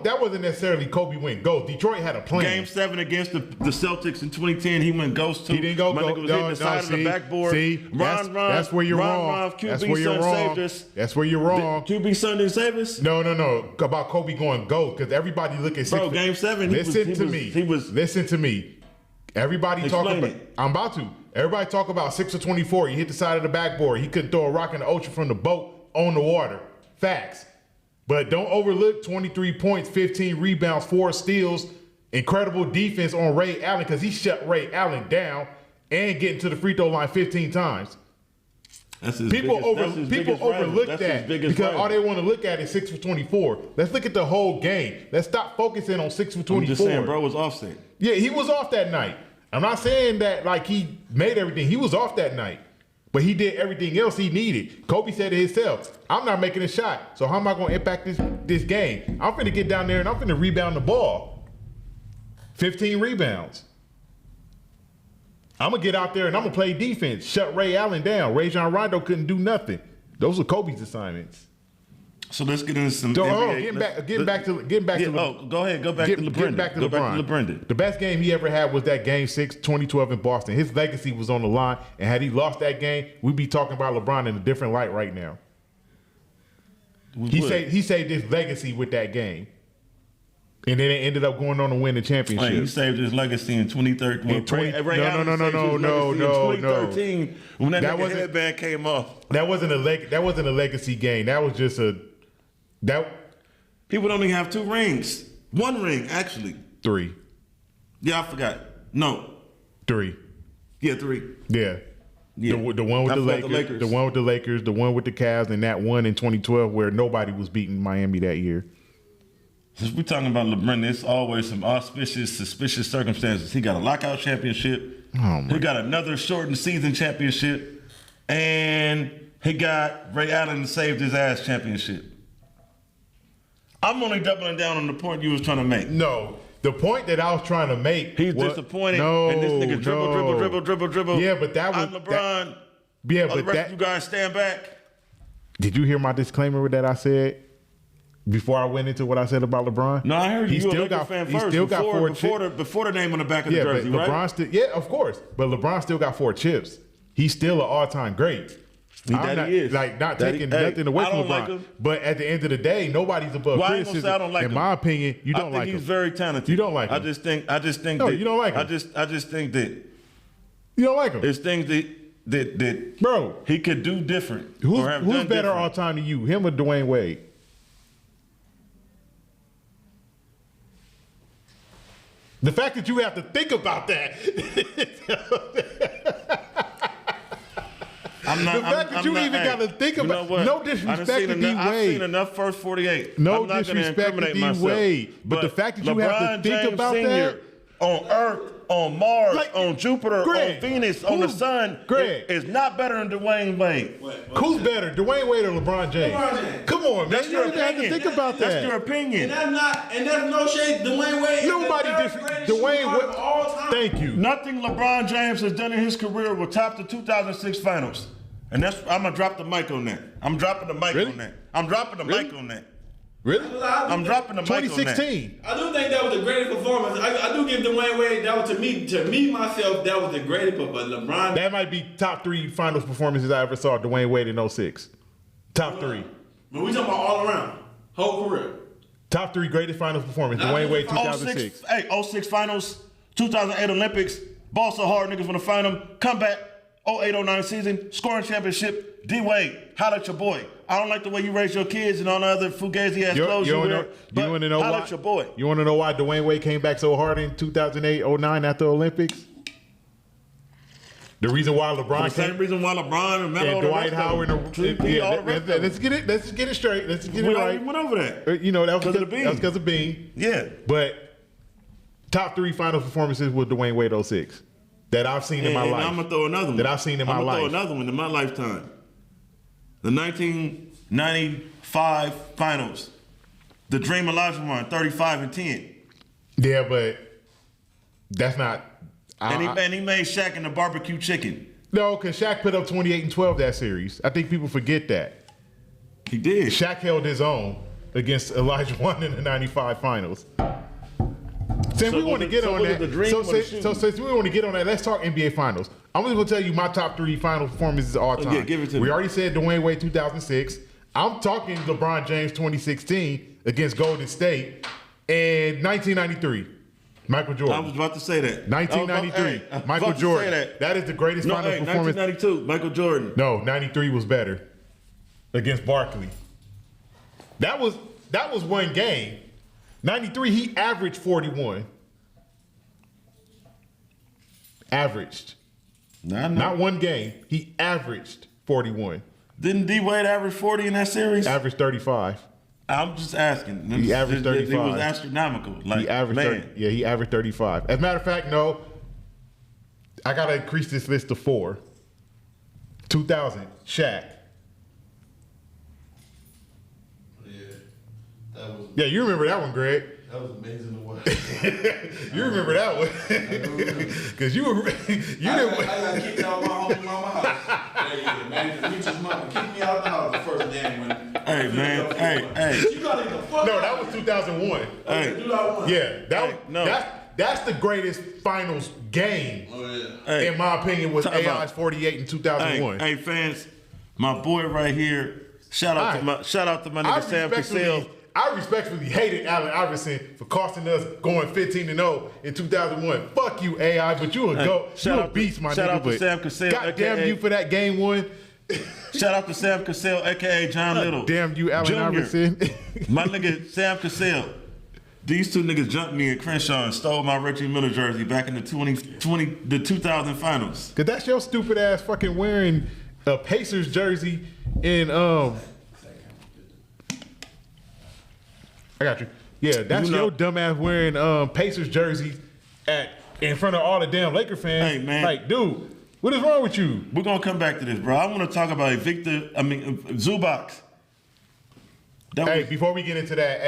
that wasn't necessarily Kobe went ghost. Detroit had a plan. Game 7 against the Celtics in 2010, he went ghost too. He didn't go My ghost. nigga was hitting the side of the backboard. That's where you're wrong. QB That's where you're son wrong. saved us. That's where you're wrong. QB son didn't save us? No. About Kobe going ghost because everybody look at Bro, Game 7, Listen to me. Everybody talk Explain about. it. I'm about to. Everybody talk about 6 of 24. He hit the side of the backboard. He couldn't throw a rock in the ocean from the boat on the water. Facts. But don't overlook 23 points, 15 rebounds, 4 steals, incredible defense on Ray Allen because he shut Ray Allen down and getting to the free throw line 15 times. People overlook that because all they want to look at is 6 for 24. Let's look at the whole game. Let's stop focusing on 6 for 24. I'm just saying, bro was offset. Yeah, he was off that night. I'm not saying that like he made everything. He was off that night. But he did everything else he needed. Kobe said it himself, I'm not making a shot. So how am I going to impact this game? I'm finna get down there and I'm finna rebound the ball. 15 rebounds. I'm going to get out there and I'm going to play defense. Shut Ray Allen down. Rajon Rondo couldn't do nothing. Those were Kobe's assignments. So let's get into some So, NBA. getting back to Go ahead. Go back to LeBron. Getting back to LeBron. The best game he ever had was that Game 6, 2012 in Boston. His legacy was on the line, and had he lost that game, we'd be talking about LeBron in a different light right now. He saved his legacy with that game, and then it ended up going on to win the championship. He saved his legacy in 2013. No. 2013 when that headband came off. That wasn't a legacy game. That was just People don't even have 2 rings. 1 ring, actually. 3. Yeah, I forgot. No. 3. Yeah, 3. Yeah. The one with the Lakers, the one with the Lakers, the one with the Cavs, and that one in 2012 where nobody was beating Miami that year. Since we're talking about LeBron, there's always some suspicious circumstances. He got a lockout championship. He got another shortened season championship. And he got Ray Allen saved his ass championship. I'm only doubling down on the point you was trying to make. No, the point that I was trying to make. He's disappointed. And this nigga dribble. Yeah, but that was I'm LeBron. Yeah, but the rest of you guys stand back. Did you hear my disclaimer that I said? Before I went into what I said about LeBron. No, I heard you. He You a still Laker got fan he first. still got Before the name on the back of the Yeah, jersey, but right? LeBron still, yeah, of course. But LeBron still got 4 chips. He's still an all-time great. I'm not, he is. like not That taking he- nothing away I from don't LeBron. like him. But at the end of the day, nobody's above Well, I ain't gonna criticism. say I don't like In him. my opinion, you don't I think like he's him. very talented. You don't like him. I just think No, that you don't like him. I just think that You don't like him, it's things that bro. he could do different. Who's or have better done different. all time to you, him or Dwayne Wade? The fact that you have to think about that. I'm not, The fact that you even gotta think you about- know what? no disrespect I done seen to D. enough- I've Wade. seen enough first 48. No I'm not gonna disrespect to incriminate D. myself. Wade, but the fact that you have to LeBron think James about Sr. that- on Earth, on Mars, Like, on Jupiter, Greg, on Venus, on the who's- sun, Greg. is not better than Dwayne Wade. Who's better, Dwayne Wade or LeBron James? LeBron James. Come on, man. That's You your don't even have to opinion. think about That's your that. opinion. And that's no shade. Dwayne Wade. Nobody is the third greatest Dwayne shooter Wade. of all time. Thank you. Nothing LeBron James has done in his career will top the 2006 finals. And I'm going to drop the mic on that. I'm dropping the mic Really? on that. I'm dropping the Really? mic on that. Really? I'm dropping the mic on that. 2016. I do think that was the greatest performance. I do give Dwayne Wade. That was to me myself. That was the greatest. But LeBron. That might be top 3 finals performances I ever saw. Dwayne Wade in 06. Top 3. But we talking about all around, whole career. Top 3 greatest finals performance. Not Dwayne Wade just 2006. 06 finals, 2008 Olympics, ball so hard niggas want to find him. Comeback, 08-09 season, scoring championship. D Wade, holla at your boy. I don't like the way you raise your kids and all the other fugazi ass clothes you wear. You want to know holla why? at your boy. You want to know why Dwayne Wade came back so hard in 2008-09 after the Olympics? The reason why For LeBron the same came reason why LeBron and Melo and Dwight Howard and let's get it straight. Let's get we it already right. went over that. You know that was 'Cause of the bean. because of Bean. Yeah. But top 3 final performances with Dwayne Wade 06 that I've seen in my And life. I'm gonna throw another one. That I've seen in my I'm gonna life. throw another one in my lifetime. The 1995 finals. The Dream Olajuwon, 35-10. Yeah, but that's not. And he made Shaq in the barbecue chicken. No, because Shaq put up 28 and 12 that series. I think people forget that. He did. Shaq held his own against Olajuwon in the 95 finals. Since we want to get on that, since we want to get on that, let's talk NBA Finals. I'm just going to tell you my top 3 final performances all time. Yeah, give it to me. We already said Dwayne Wade 2006. I'm talking LeBron James 2016 against Golden State and 1993. Michael Jordan. I was about to say that. 1993. I was Michael about to Jordan. say That is the greatest No, final performance. 1992. Michael Jordan. No, 93 was better against Barkley. That was one game. 93, he averaged 41. Averaged. Not one game. He averaged 41. Didn't D Wade average 40 in that series? Averaged 35. I'm just asking. He averaged 35. It was astronomical. Like, He averaged man. 30. Yeah, he averaged 35. As a matter of fact, no. I gotta increase this list to 4. 2000, Shaq. Yeah, you remember that one, Greg. That was amazing to watch. You remember that one. Because you were, I got kicked out of my home mama house. Yeah, man. Reach's mama kicked me out of the house the first day when. Hey, man. Hey. You gotta get the fuck No, out. that was 2001. Hey. Do that one. Yeah, no. that's the greatest finals game, Oh yeah. Hey. in my opinion, was Talk about- AI's 48 in 2001. Hey, fans, my boy right here. Shout out to my nigga Sam Cassell. I respectfully hated Allen Iverson for costing us going 15-0 in 2001. Fuck you, AI, but you a goat. You a beast, my nigga. Shout out to but Sam Cassell, God damn aka you for that game 1. Shout out to Sam Cassell, aka John Little. Damn you, Allen Junior. Iverson. My nigga Sam Cassell. These two niggas jumped me at Crenshaw and stole my Reggie Miller jersey back in the 2000 finals. Cause that's your stupid ass fucking wearing a Pacers jersey in I got you. Yeah, that's your dumb ass wearing Pacers jerseys in front of all the damn Laker fans. Hey, man. Like, dude, what is wrong with you? We're gonna come back to this, bro. I want to talk about Zubac. Hey, before we get into that,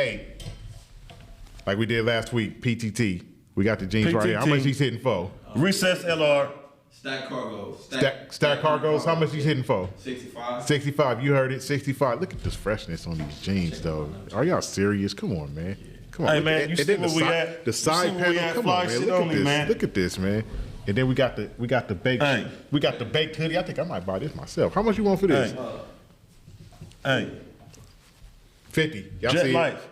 like we did last week, PTT. We got the jeans right here. How PTT. much he's hitting for? Recess LR, Stack cargos. Stack cargos. How much you hitting for? 65. 65. You heard it. 65. Look at this freshness on these jeans, though. Are y'all serious? Come on, man. Come on. Hey, man, you see where we at? The side panel. Come on, man. Look at this. Man. Look at this, man. And then we got the baked we got the baked hoodie. I think I might buy this myself. How much you want for this? Hey. 50. Y'all Jet see Life.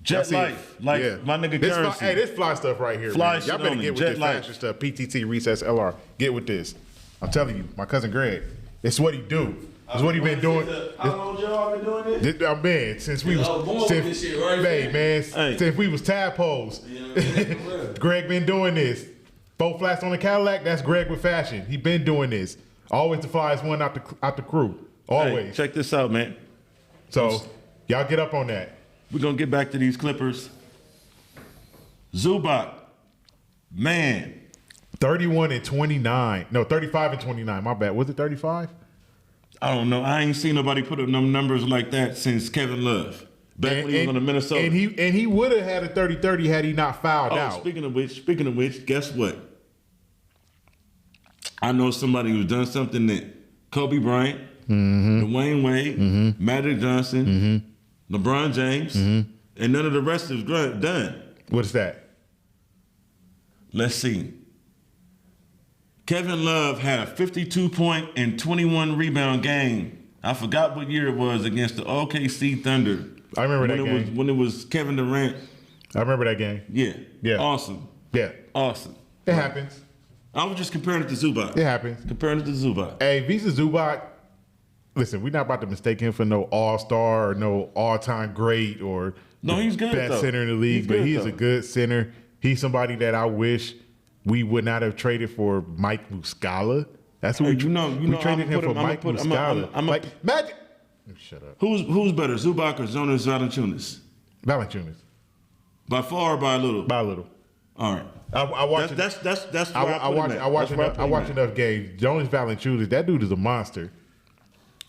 Jet Life. Like my nigga this Currency. This fly stuff right here, Fly man. Y'all shit better on get it. with Jet this Life. fashion stuff. PTT, Recess, LR. Get with this. I'm telling you, my cousin Greg, it's what he do. It's what he been doing. How long y'all been doing this? I've been since we was this shit, right? Since we was tadpoles. Greg been doing this. 4 flats on the Cadillac. That's Greg with fashion. He been doing this. Always the flyest one out the crew. Always. Hey, check this out, man. So y'all get up on that. We're gonna get back to these Clippers. Zubac, man. 31 and 29. No, 35 and 29. My bad. Was it 35? I don't know. I ain't seen nobody put up them numbers like that since Kevin Love. Back when he was on the Minnesota. And he would have had a 30-30 had he not fouled out. Speaking of which, guess what? I know somebody who's done something that Kobe Bryant, Dwayne Wade, Magic Johnson, LeBron James, and none of the rest is done. What is that? Let's see. Kevin Love had a 52-point and 21 rebound game. I forgot what year it was against the OKC Thunder. I remember that game. When it was Kevin Durant. I remember that game. Yeah. Awesome. Yeah. Awesome. It happens. I was just comparing it to Zubac. It happens. Comparing it to Zubac. Hey, Visa Zubac, listen, we're not about to mistake him for no all-star or no all-time great or he's good, best though. center in the league, but he's though. a good center. He's somebody that I wish we would not have traded for Mike Muscala. That's what we traded him for Mike Muscala. Magic. Shut up. Who's better, Zubac or Jonas Valanciunas? Valanciunas. By far or by a little? By a little. All right. I watch. That's where I watch enough games. Jonas Valanciunas, that dude is a monster.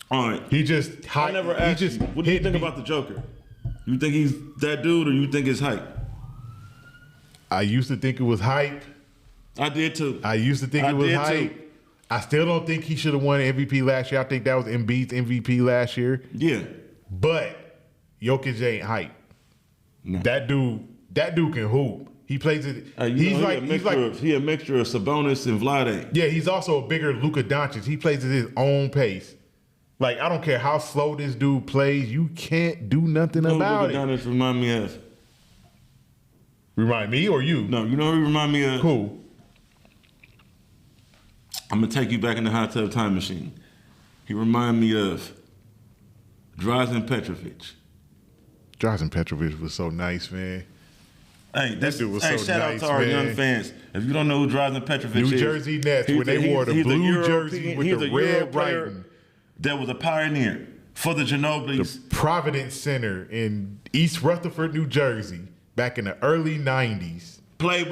All right. He just high. I never asked you. What do you think about the Joker? You think he's that dude, or you think it's hype? I used to think it was hype. I did too. I used to think it was hype. Too. I still don't think he should have won MVP last year. I think that was Embiid's MVP last year. Yeah. But Jokic ain't hype. No. That dude can hoop. He plays it. He a mixture of Sabonis and Vlade. Yeah, he's also a bigger Luka Doncic. He plays at his own pace. Like, I don't care how slow this dude plays. You can't do nothing about it. Luka Doncic remind me of? Remind me or you? No, you know who he remind me of? Who? I'm going to take you back in the hot tub time machine. He remind me of Drazen Petrovic. Drazen Petrovic was so nice, man. Hey, that dude was shout nice, out to our man. young fans. If you don't know who Drazen Petrovic is. New Jersey Nets, when they wore the blue jersey with the red writing. That was a pioneer for the Ginobili's. The Providence Center in East Rutherford, New Jersey, back in the early 90s. Played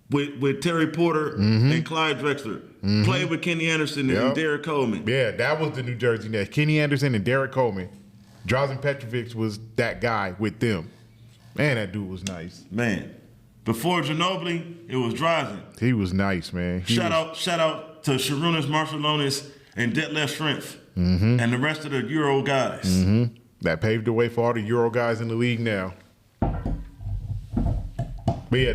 with Terry Porter and Clyde Drexler. Played with Kenny Anderson and Derek Coleman. Yeah, that was the New Jersey Nets. Kenny Anderson and Derek Coleman. Drazen Petrovic was that guy with them. Man, that dude was nice. Man, before Ginobili, it was Drazen. He was nice, man. Shout out to Sharunas Marcelonis and Detlef Schrempf and the rest of the Euro guys. That paved the way for all the Euro guys in the league now. But yeah,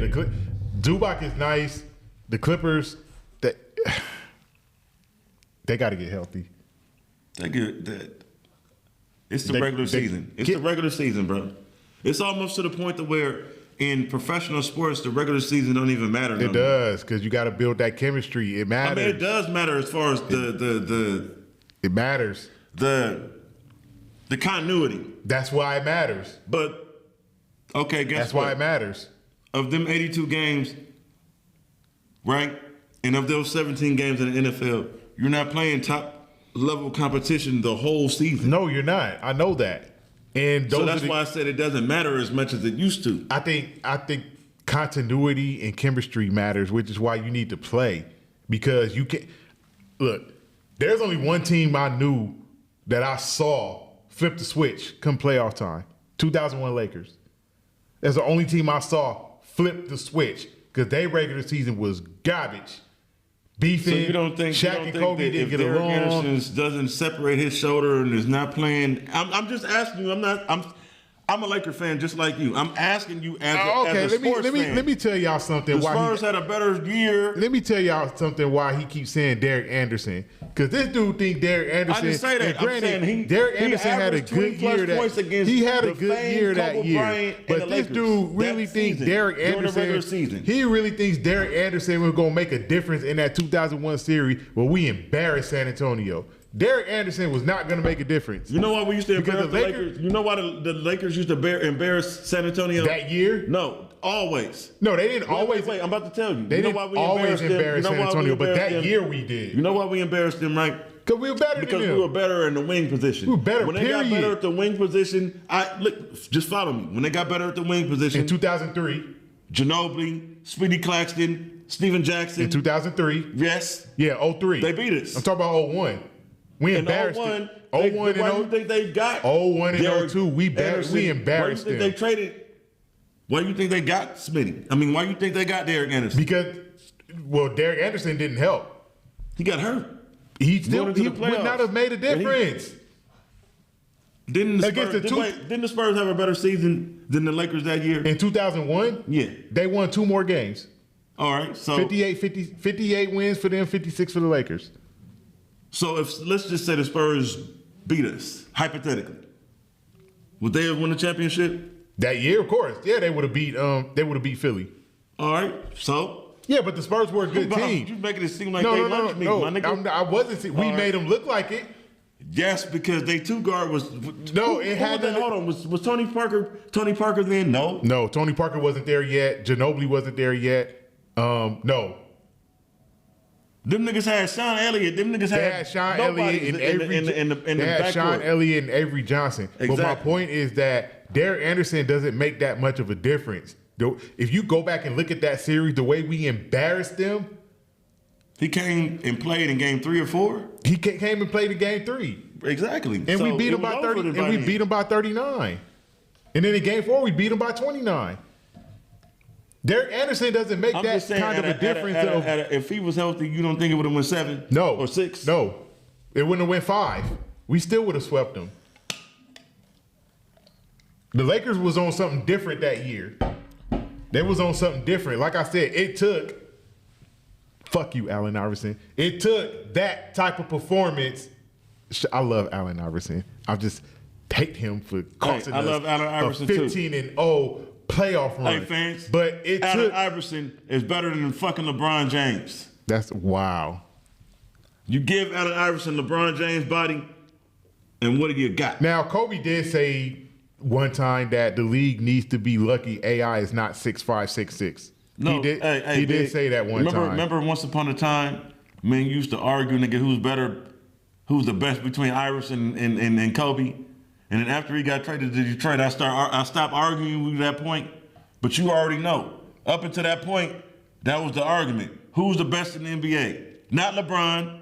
Zubac is nice. The Clippers, they got to get healthy. It's the regular season. It's the regular season, bro. It's almost to the point to where in professional sports, the regular season don't even matter. It does, because you got to build that chemistry. It matters. I mean, it does matter as far as it matters. The continuity. That's why it matters. But okay, guess That's what? why it matters. Of them 82 games, right? And of those 17 games in the NFL, you're not playing top level competition the whole season. No, you're not. I know that. And so that's why I said it doesn't matter as much as it used to. I think continuity and chemistry matters, which is why you need to play. Because you can't look, there's only one team I knew that I saw flip the switch come playoff time. 2001 Lakers. That's the only team I saw flip the switch because their regular season was garbage. beefing. So you don't think Shaq and Kobe that didn't if get Derek along? Anderson doesn't separate his shoulder and is not playing? I'm just asking you. I'm a Laker fan just like you. I'm asking you as a sports fan. Let me tell y'all something. The Spurs had a better year. Let me tell y'all something why he keeps saying Derek Anderson. Because this dude think Derek Anderson. I didn't say that. And granted, I'm saying Derek Anderson had a good year that year. But this dude really thinks Derek Anderson. He really thinks Derek Anderson was gonna make a difference in that 2001 series where we embarrassed San Antonio. Derek Anderson was not going to make a difference. You know why we used to embarrass the Lakers? You know why the Lakers used to embarrass San Antonio? That year? No, always. No, they didn't always. Wait, I'm about to tell you. They didn't always embarrass San Antonio, but that year we did. You know why we embarrassed them, right? Because we were better than them. Because we were better in the wing position. We were better, When they got better at the wing position, just follow me. When they got better at the wing position. In 2003. Ginobili, Speedy Claxton, Steven Jackson. In 2003. Yes. Yeah, 03. They beat us. I'm talking about 01. We embarrassed them. 01 why do you think they got 01 and Derek 02, we embarrassed Why do you them. think they traded? Why do you think they got Smitty? I mean, why do you think they got Derek Anderson? Because, Derek Anderson didn't help. He got hurt. He would not have made a difference. Didn't the Spurs have a better season than the Lakers that year? In 2001? Yeah. They won 2 more games. All right. So 58 wins for them, 56 for the Lakers. So let's just say the Spurs beat us, hypothetically, would they have won the championship? That year, of course. Yeah, they would have beat Philly. All right. So yeah, but the Spurs were a good team. You're making it seem like they lunched me, my nigga. I wasn't. We made them look like it. Yes, because they two guard was hold on. Was Tony Parker then? No. No, Tony Parker wasn't there yet. Ginobili wasn't there yet. No. Them niggas had Sean Elliott. Them niggas had Sean Elliott and Avery. They had Sean Elliott and Avery Johnson. Exactly. But my point is that Derek Anderson doesn't make that much of a difference. If you go back and look at that series, the way we embarrassed them. He came and played in game 3 or 4. He came and played in game 3. Exactly. And we beat him by 30. And we beat him by 39. And then in game 4, we beat him by 29. Derek Anderson doesn't make that kind of a difference. If he was healthy, you don't think it would have went 7? No. Or 6? No. It wouldn't have went 5. We still would have swept them. The Lakers was on something different that year. They was on something different. Like I said, it took, fuck you, Allen Iverson. It took that type of performance. I love Allen Iverson. I just hate him for costing us love Allen Iverson a 15-0 playoff run. Hey, fans. But Allen Iverson is better than fucking LeBron James. That's wow. You give Allen Iverson LeBron James' body, and what do you got? Now, Kobe did say one time that the league needs to be lucky AI is not 6'5", 6'6". No, he did say that one time. Remember once upon a time, men used to argue, nigga, who's the best between Iverson and Kobe. And then after he got traded to Detroit, I stopped arguing with that point. But you already know, up until that point, that was the argument. Who's the best in the NBA? Not LeBron.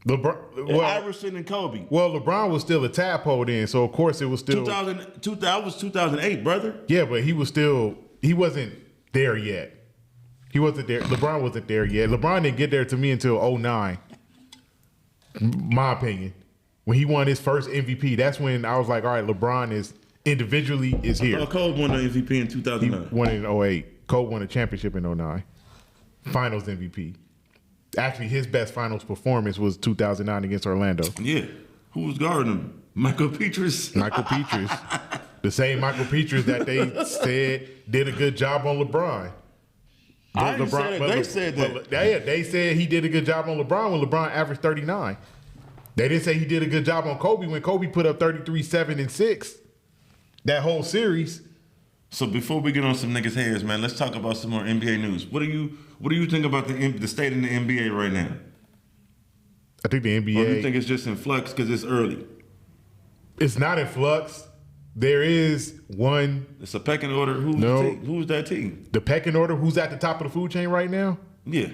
Iverson and Kobe. Well, LeBron was still a tadpole then, so of course it was still. That was 2008, brother. Yeah, but he wasn't there yet. He wasn't there. LeBron wasn't there yet. LeBron didn't get there to me until 2009. My opinion. When he won his first MVP, that's when I was like, all right, LeBron is here. Cole won the MVP in 2009. He won it in 2008. Cole won a championship in 2009. Finals MVP. Actually, his best finals performance was 2009 against Orlando. Yeah. Who was guarding him? Michael Petras. Michael Petras. The same Michael Petras that they said did a good job on LeBron. They said that. They said he did a good job on LeBron when LeBron averaged 39. They didn't say he did a good job on Kobe when Kobe put up 33, 7, and 6. That whole series. So before we get on some niggas' heads, man, let's talk about some more NBA news. What do you think about the state in the NBA right now? I think the NBA. Or do you think it's just in flux because it's early? It's not in flux. There is one. It's a pecking order. Who's that team? The pecking order. Who's at the top of the food chain right now? Yeah.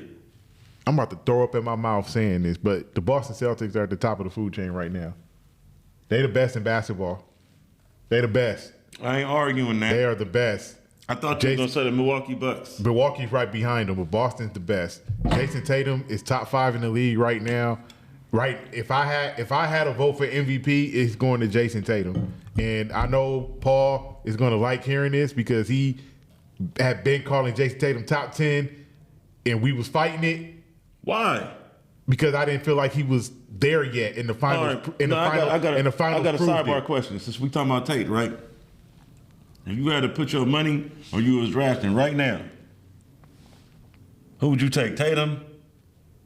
I'm about to throw up in my mouth saying this, but the Boston Celtics are at the top of the food chain right now. They the best in basketball. They the best. I ain't arguing that. They are the best. I thought you were going to say the Milwaukee Bucks. Milwaukee's right behind them, but Boston's the best. Jason Tatum is top 5 in the league right now. Right, if I had a vote for MVP, it's going to Jason Tatum. And I know Paul is going to like hearing this because he had been calling Jason Tatum top 10, and we was fighting it. Why? Because I didn't feel like he was there yet in the finals. Right. In the finals, I got a sidebar it. question. Since we talking about Tate, right? If you had to put your money or you was drafting right now, who would you take, Tatum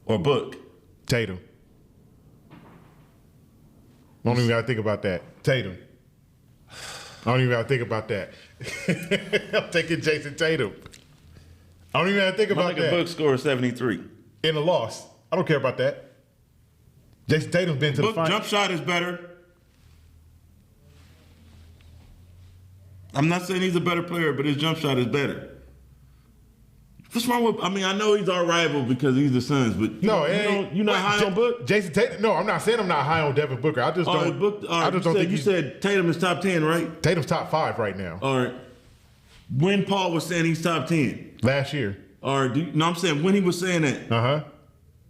or Book? Tatum. I don't even got to think about that. Tatum. I don't even got to think about that. I'm taking Jason Tatum. I don't even have to think about that. Book scored 73. In a loss. I don't care about that. Jason Tatum's been to the finals. Jump shot is better. I'm not saying he's a better player, but his jump shot is better. What's wrong with? I mean, I know he's our rival because he's the Suns, but you're not high on Book. Jason Tatum. No, I'm not saying I'm not high on Devin Booker. I just don't. I just don't think you said Tatum is top 10, right? Tatum's top 5 right now. All right. When Paul was saying he's top 10 last year. All right. I'm saying when he was saying that.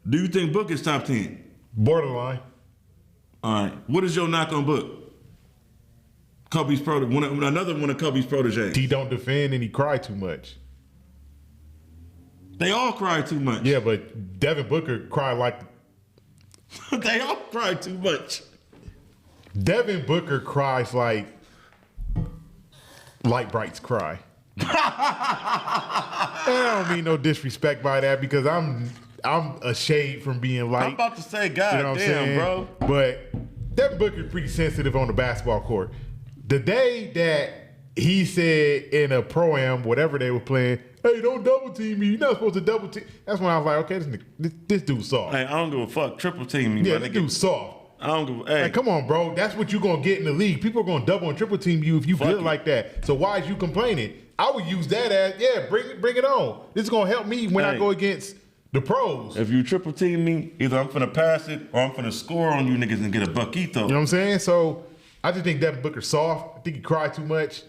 Do you think Book is top 10? Borderline. All right. What is your knock on Book? Kobe's another one of Kobe's proteges. He don't defend and he cry too much. They all cry too much. Yeah, but Devin Booker cried like... They all cry too much. Devin Booker cries like light brights cry. And I don't mean no disrespect by that because I'm a shade from being light. I'm about to say, God you know damn, bro. But Devin Booker's pretty sensitive on the basketball court. The day that he said in a pro-am, whatever they were playing, hey, don't double team me. You're not supposed to double team. That's when I was like, okay, this dude's soft. Hey, I don't give a fuck. Triple team me. Yeah, this dude's soft. I don't give a... Hey. Like, come on, bro. That's what you're going to get in the league. People are going to double and triple team you if you good like that. So why is you complaining? I would use that as, bring it on. This is going to help me when I go against the pros. If you triple team me, either I'm finna pass it or I'm finna score on you niggas and get a buckito. You know what I'm saying? So I just think Devin Booker's soft. I think he cried too much.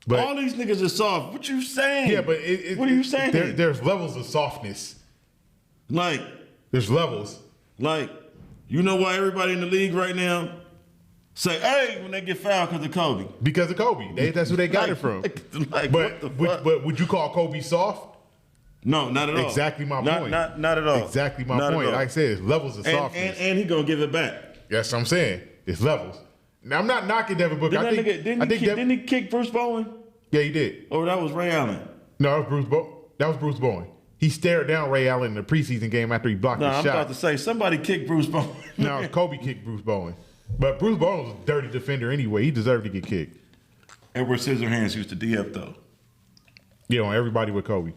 But all these niggas are soft. What you saying? Yeah, but what are you saying? There's levels of softness. Like there's levels. Like, you know why everybody in the league right now say, hey, when they get fouled because of Kobe? Because of Kobe. That's who they got it from. But would you call Kobe soft? No, not at all. Exactly my point. Not at all. Exactly my point. Like I said, it's levels of softness. And he gonna give it back. That's what I'm saying. It's levels. Now, I'm not knocking Devin Booker. Didn't he kick Bruce Bowen? Yeah, he did. Or that was Ray Allen? No, that was Bruce Bowen. He stared down Ray Allen in the preseason game after he blocked the shot. I'm about to say, somebody kicked Bruce Bowen. No, Kobe kicked Bruce Bowen. But Bruce Bowen was a dirty defender anyway. He deserved to get kicked. Edward Scissorhands used to DF, though. Yeah, on everybody with Kobe.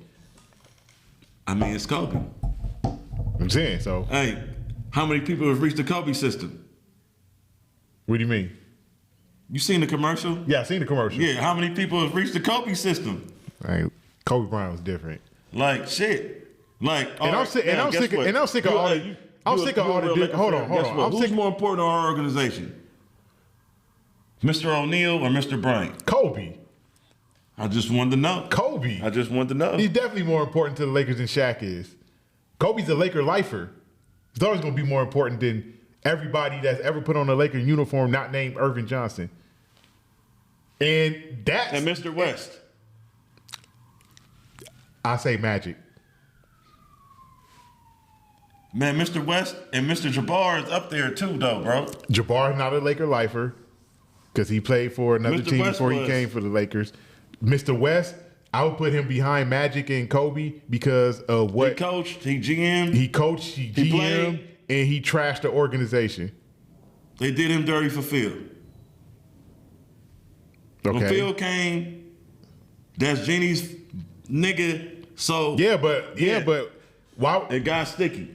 I mean, it's Kobe. I'm saying, so. Hey, how many people have reached the Kobe system? What do you mean? You seen the commercial? Yeah, I seen the commercial. Yeah, how many people have reached the Kobe system? Right. Kobe Bryant was different. Like shit. Like, I'm sick of all the. I'm sick of all the. Hold on. Who's more important to our organization? Mr. O'Neal or Mr. Bryant? Kobe. I just wanted to know. Kobe. I just wanted to know. He's definitely more important to the Lakers than Shaq is. Kobe's a Laker lifer. He's always going to be more important than everybody that's ever put on a Laker uniform not named Irvin Johnson. And Mr. West. I say Magic. Man, Mr. West and Mr. Jabbar is up there too, though, bro. Jabbar's not a Laker lifer because he played for another team before he came for the Lakers. Mr. West, I would put him behind Magic and Kobe because of what he coached, he GM'd. He coached, he GM'd, played, and he trashed the organization. They did him dirty for Phil. Okay. When Phil came, that's Jeannie's nigga. So but why it got sticky?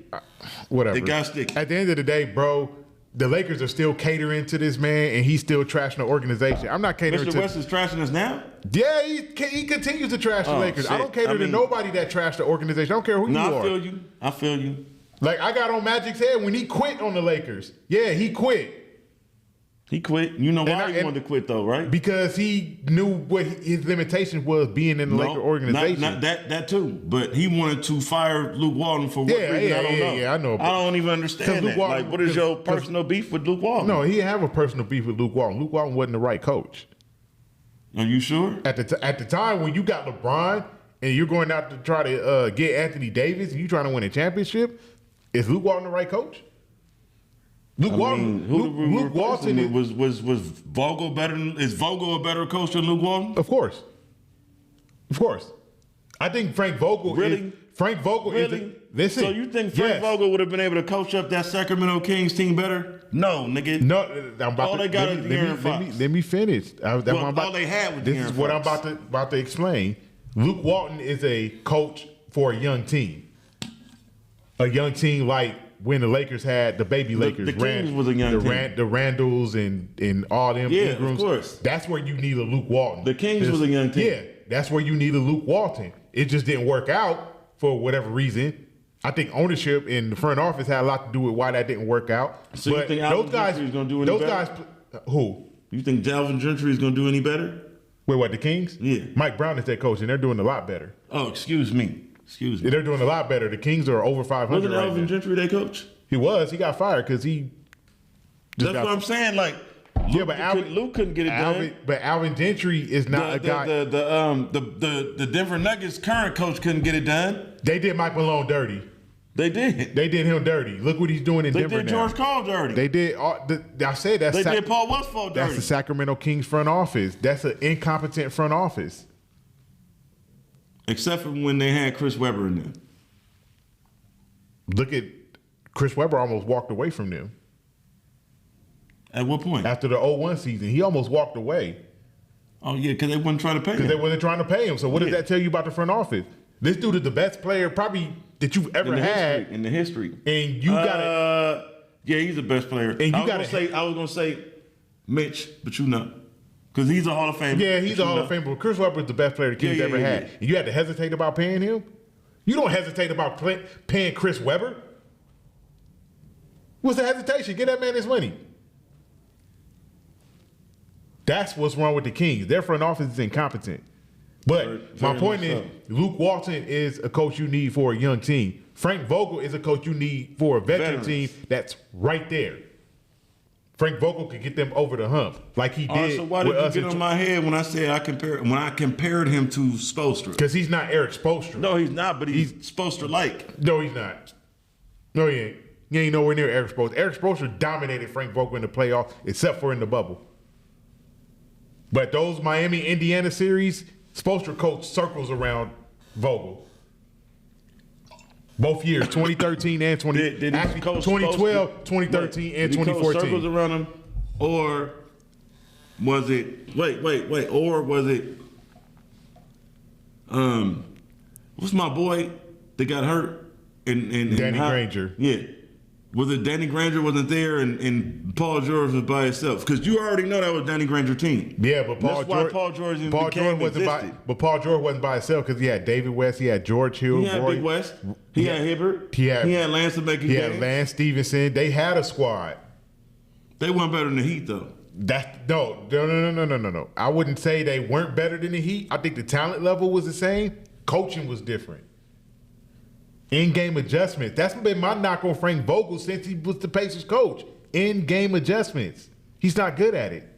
Whatever. It got sticky. At the end of the day, bro, the Lakers are still catering to this man, and he's still trashing the organization. I'm not catering Mr. West is trashing us now? Yeah, he continues to trash the Lakers. Shit. I don't cater to nobody that trashed the organization. I don't care who you are. I feel you. Like, I got on Magic's head when he quit on the Lakers. Yeah, he quit. He quit. You know why he wanted to quit though, right? Because he knew what his limitation was being in the Laker organization. Not that too. But he wanted to fire Luke Walton for what reason? I don't know. Yeah, I know. I don't even understand that. Walton, like, what is your personal beef with Luke Walton? No, he didn't have a personal beef with Luke Walton. Luke Walton wasn't the right coach. Are you sure? At the time when you got LeBron and you're going out to try to get Anthony Davis and you trying to win a championship, is Luke Walton the right coach? Luke Walton was Vogel better? Is Vogel a better coach than Luke Walton? Of course. I think Frank Vogel. Really? Frank Vogel. Really? Listen. So you think Frank Vogel would have been able to coach up that Sacramento Kings team better? No, nigga. No. All they got is De'Aaron Fox. Let me finish. All they had was This is what I'm about to explain. Luke Walton is a coach for a young team. A young team like when the Lakers had the baby Lakers. The Kings was a young team. The Randalls and all them Ingrams. Of course. That's where you need a Luke Walton. The Kings was a young team. Yeah, that's where you need a Luke Walton. It just didn't work out for whatever reason. I think ownership in the front office had a lot to do with why that didn't work out. So you think Alvin Gentry is going to do any better? Who? You think Alvin Gentry is going to do any better? Wait, what, the Kings? Yeah. Mike Brown is their coach, and they're doing a lot better. Oh, excuse me. Yeah, they're doing a lot better. The Kings are over 500 Wasn't right Alvin now. Gentry their coach? He was. He got fired because he. That's what I'm saying. Like, Luke couldn't get it done. But Alvin Gentry is not a guy. The Denver Nuggets current coach couldn't get it done. They did Mike Malone dirty. They did. They did him dirty. Look what he's doing in Denver now. They did George Karl dirty. They did. I said that's. They did Paul Westphal dirty. That's the Sacramento Kings front office. That's an incompetent front office. Except for when they had Chris Webber in there. Look at Chris Webber almost walked away from them. At what point? After the 01 season, he almost walked away. Oh yeah, because they wasn't trying to pay him. Because they wasn't trying to pay him. So what does that tell you about the front office? This dude is the best player probably that you've ever had in the history. And you got it. Yeah, he's the best player. And I was gonna say Mitch, but you know. Because he's a Hall of Famer. Yeah, he's a Hall of Famer. But Chris Webber is the best player the Kings ever had. And you had to hesitate about paying him? You don't hesitate about paying Chris Webber? What's the hesitation? Get that man his money. That's what's wrong with the Kings. Their front office is incompetent. But my point is, Luke Walton is a coach you need for a young team. Frank Vogel is a coach you need for a veteran team that's right there. Frank Vogel could get them over the hump like he did. So why did you get on my head when I said I compared him to Spoelstra? Because he's not Eric Spoelstra. No, he's not. But he's Spoelstra-like. No, he's not. No, he ain't. He ain't nowhere near Eric Spoelstra. Eric Spoelstra dominated Frank Vogel in the playoffs, except for in the bubble. But those Miami-Indiana series, Spoelstra coached circles around Vogel. Both years, 2013 and 2012, 2013, and 2014. Circles around him, or was it? Wait. Or was it? What's my boy that got hurt? Danny Granger. Yeah. Was it Danny Granger wasn't there and Paul George was by himself? Because you already know that was Danny Granger's team. Yeah, but Paul George wasn't by himself because he had David West, he had George Hill, he had Big West, he had Hibbert, he had Lance Stevenson. He had Lance Stevenson. They had a squad. They weren't better than the Heat though. No. I wouldn't say they weren't better than the Heat. I think the talent level was the same. Coaching was different. In-game adjustments. That's been my knock on Frank Vogel since he was the Pacers coach. In-game adjustments. He's not good at it.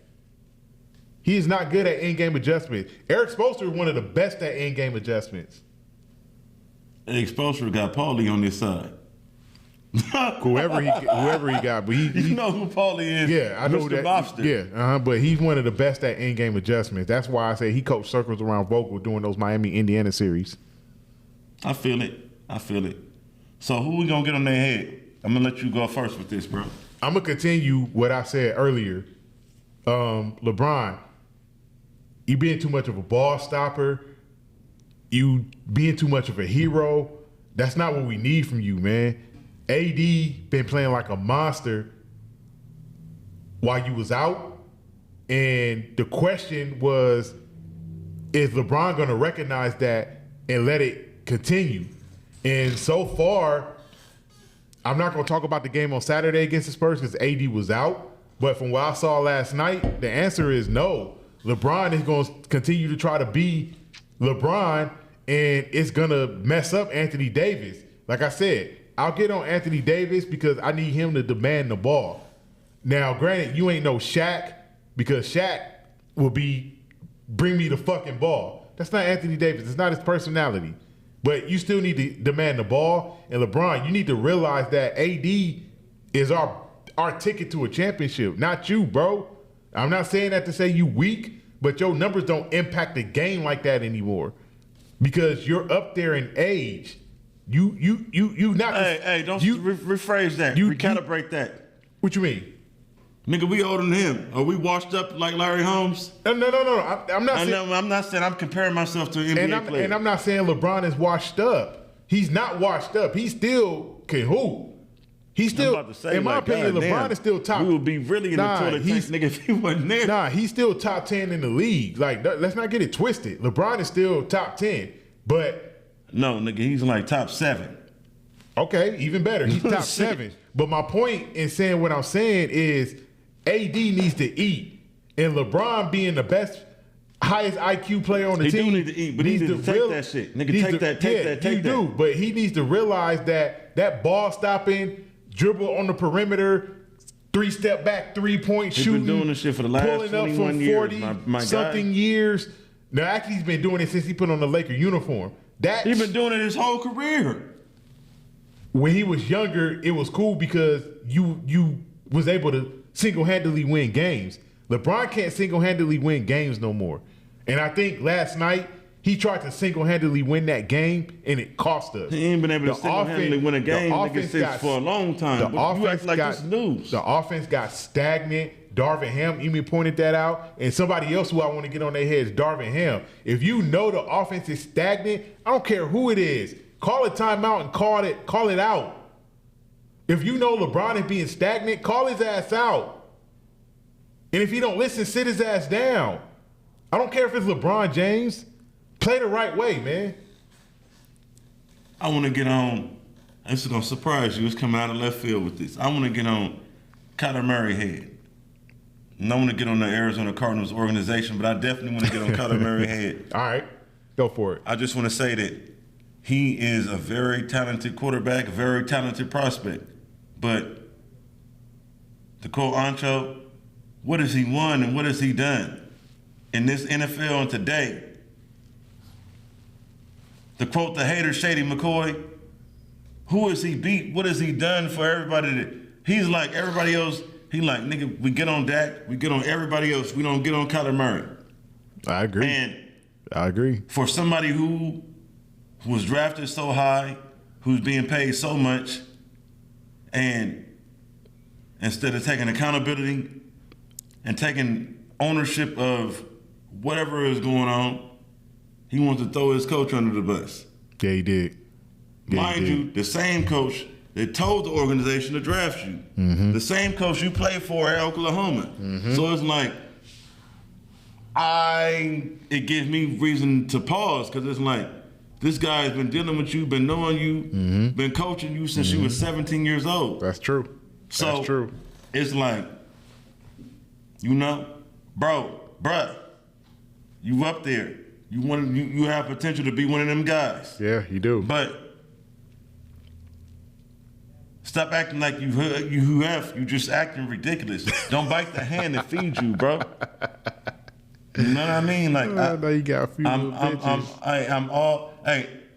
He is not good at in-game adjustments. Eric Spoelstra is one of the best at in-game adjustments. Eric Spoelstra got Paulie on this side. whoever he got, but you know who Paulie is. Yeah, I know Mr. that. Bobster. Yeah, but he's one of the best at in-game adjustments. That's why I say he coached circles around Vogel doing those Miami-Indiana series. I feel it. So who we gonna get on their head? I'm gonna let you go first with this, bro. I'm gonna continue what I said earlier. LeBron, you being too much of a ball stopper, you being too much of a hero. That's not what we need from you, man. AD been playing like a monster while you was out, and the question was, is LeBron gonna recognize that and let it continue? And so far, I'm not going to talk about the game on Saturday against the Spurs because AD was out. But from what I saw last night, the answer is no. LeBron is going to continue to try to be LeBron, and it's going to mess up Anthony Davis. Like I said, I'll get on Anthony Davis because I need him to demand the ball. Now, granted, you ain't no Shaq because Shaq will be bring me the fucking ball. That's not Anthony Davis. It's not his personality. But you still need to demand the ball. And LeBron, you need to realize that AD is our ticket to a championship, not you, bro. I'm not saying that to say you weak, but your numbers don't impact the game like that anymore because you're up there in age. You not. Hey, don't rephrase that. Recalibrate that. What you mean? Nigga, we older than him. Are we washed up like Larry Holmes? No. I'm not saying. I'm not saying I'm comparing myself to an NBA player. And I'm not saying LeBron is washed up. He's not washed up. He still can hoop. He's still, I'm about to say, in my opinion, LeBron is still top. We would be really in the toilet tank, nigga, if he wasn't there. Nah, he's still top 10 in the league. Like, let's not get it twisted. LeBron is still top 10, but no, nigga, he's like top 7. Okay, even better. He's top 7. But my point in saying what I'm saying is AD needs to eat, and LeBron being the best, highest IQ player on the team, he do need to eat, but he needs to take that shit, nigga. Take that. He do, but he needs to realize that ball stopping. Dribble on the perimeter, 3-step back, 3-point shooting. He's been doing this shit for the last pulling 21 up from years, 40 my something guy. years. Now, actually, he's been doing it since he put on the Laker uniform. He's been doing it his whole career. When he was younger, it was cool because you was able to single-handedly win games. LeBron can't single-handedly win games no more. And I think last night, he tried to single-handedly win that game, and it cost us. He ain't been able to single-handedly win a game for a long time. The offense like this news. The offense got stagnant. Darvin Ham even pointed that out. And somebody else who I want to get on their head is Darvin Ham. If you know the offense is stagnant, I don't care who it is. Call a timeout and call it out. If you know LeBron is being stagnant, call his ass out. And if he don't listen, sit his ass down. I don't care if it's LeBron James. Play the right way, man. I want to get on. This is going to surprise you. It's coming out of left field with this. I want to get on Kyler Murray head. And I want to get on the Arizona Cardinals organization, but I definitely want to get on Kyler Murray head. All right. Go for it. I just want to say that he is a very talented quarterback, a very talented prospect. But to quote Ancho, what has he won and what has he done in this NFL and today? To quote the hater Shady McCoy, who has he beat? What has he done for everybody? He's like everybody else. He like, nigga, we get on Dak, we get on everybody else. We don't get on Kyler Murray. I agree. And I agree. For somebody who was drafted so high, who's being paid so much, and instead of taking accountability and taking ownership of whatever is going on, he wants to throw his coach under the bus. Yeah, he did. Mind you, the same coach that told the organization to draft you. Mm-hmm. The same coach you played for at Oklahoma. Mm-hmm. So it's like, it gives me reason to pause because it's like, this guy has been dealing with you, been knowing you, mm-hmm. been coaching you since you were 17 years old. That's true. That's true. It's like, bruh, you up there. You have potential to be one of them guys. Yeah, you do. But stop acting like you just acting ridiculous. Don't bite the hand that feeds you, bro. You know what I mean? Like I know you got a few little bitches.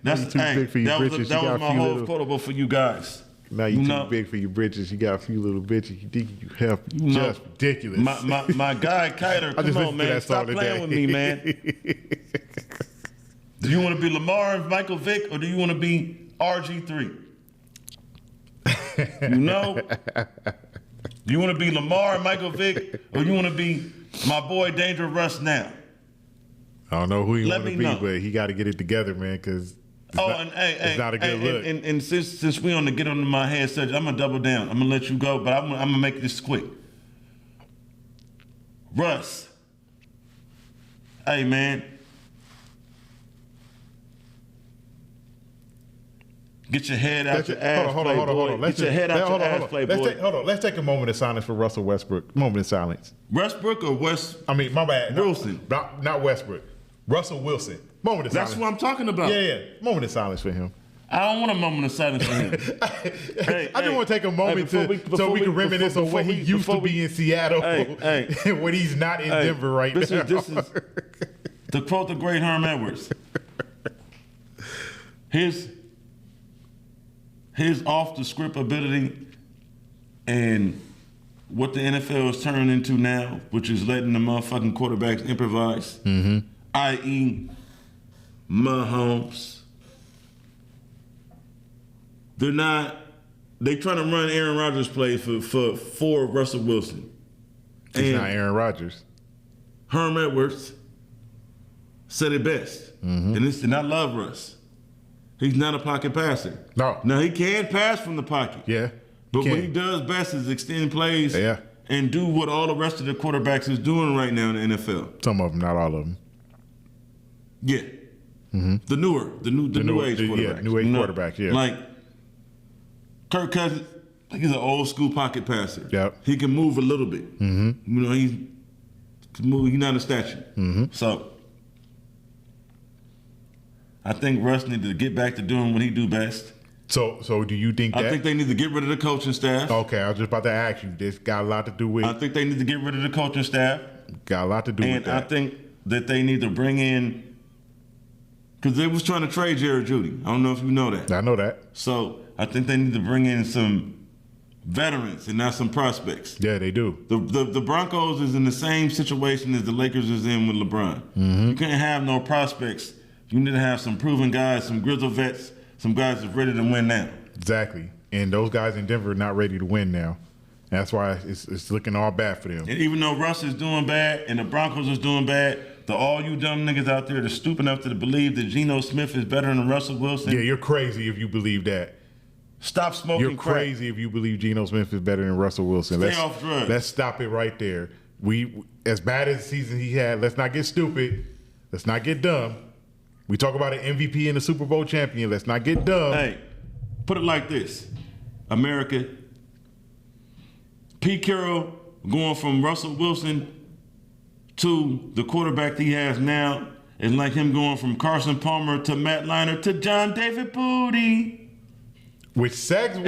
That's too big for your britches. That was my whole quotable for you guys. Now you too big for your britches. You got a few little bitches. You think you have just ridiculous. My guy Kyler, come on, man. Stop playing with me, man. Do you want to be Lamar and Michael Vick, or do you want to be RG3? You know? Do you want to be Lamar and Michael Vick, or you want to be my boy Danger Russ now? I don't know who you want to be, but he got to get it together, man, because it's not a good look. And since we on the get under my head subject, I'm going to double down. I'm going to let you go, but I'm going to make this quick. Russ. Hey, man. Get your head out your ass, hold on. Get your head out your ass, playboy. Hold on. Let's take a moment of silence for Russell Westbrook. Moment of silence. Westbrook or West? I mean, my bad. Wilson. Not Westbrook. Russell Wilson. Moment of silence. That's what I'm talking about. Yeah. Moment of silence for him. I don't want a moment of silence for him. I just want to take a moment so we can reminisce on what he used to be in Seattle and what he's not in Denver right now. This is to quote the great Herm Edwards. His off the script ability and what the NFL is turning into now, which is letting the motherfucking quarterbacks improvise, i.e. Mahomes. They're trying to run Aaron Rodgers play for Russell Wilson. He's not Aaron Rodgers. Herm Edwards said it best. And I love Russ. He's not a pocket passer. No. Now, he can pass from the pocket. Yeah. But what he does best is extend plays and do what all the rest of the quarterbacks is doing right now in the NFL. Some of them, not all of them. Yeah. The new age quarterbacks. Yeah, new age quarterbacks, yeah. Like Kirk Cousins, he's an old school pocket passer. Yep. He can move a little bit. You know, he's not a statue. So I think Russ needs to get back to doing what he do best. So do you think that? I think they need to get rid of the coaching staff. Okay, I was just about to ask you. This got a lot to do with. I think they need to get rid of the coaching staff. Got a lot to do with that. And I think that they need to bring in, because they was trying to trade Jared Judy. I don't know if you know that. I know that. So I think they need to bring in some veterans and not some prospects. Yeah, they do. The Broncos is in the same situation as the Lakers is in with LeBron. You can't have no prospects. You need to have some proven guys, some grizzled vets, some guys that's ready to win now. Exactly. And those guys in Denver are not ready to win now. That's why it's looking all bad for them. And even though Russ is doing bad and the Broncos is doing bad, all you dumb niggas out there that's stupid enough to believe that Geno Smith is better than Russell Wilson. Yeah, you're crazy if you believe that. Stop smoking You're crazy if you believe Geno Smith is better than Russell Wilson. Stay off drugs. Let's stop it right there. We, as bad as the season he had, let's not get stupid. Let's not get dumb. We talk about an MVP and a Super Bowl champion. Let's not get dumb. Hey, put it like this. America, Pete Carroll going from Russell Wilson to the quarterback he has now is like him going from Carson Palmer to Matt Leinart to John David Booty. Which segues,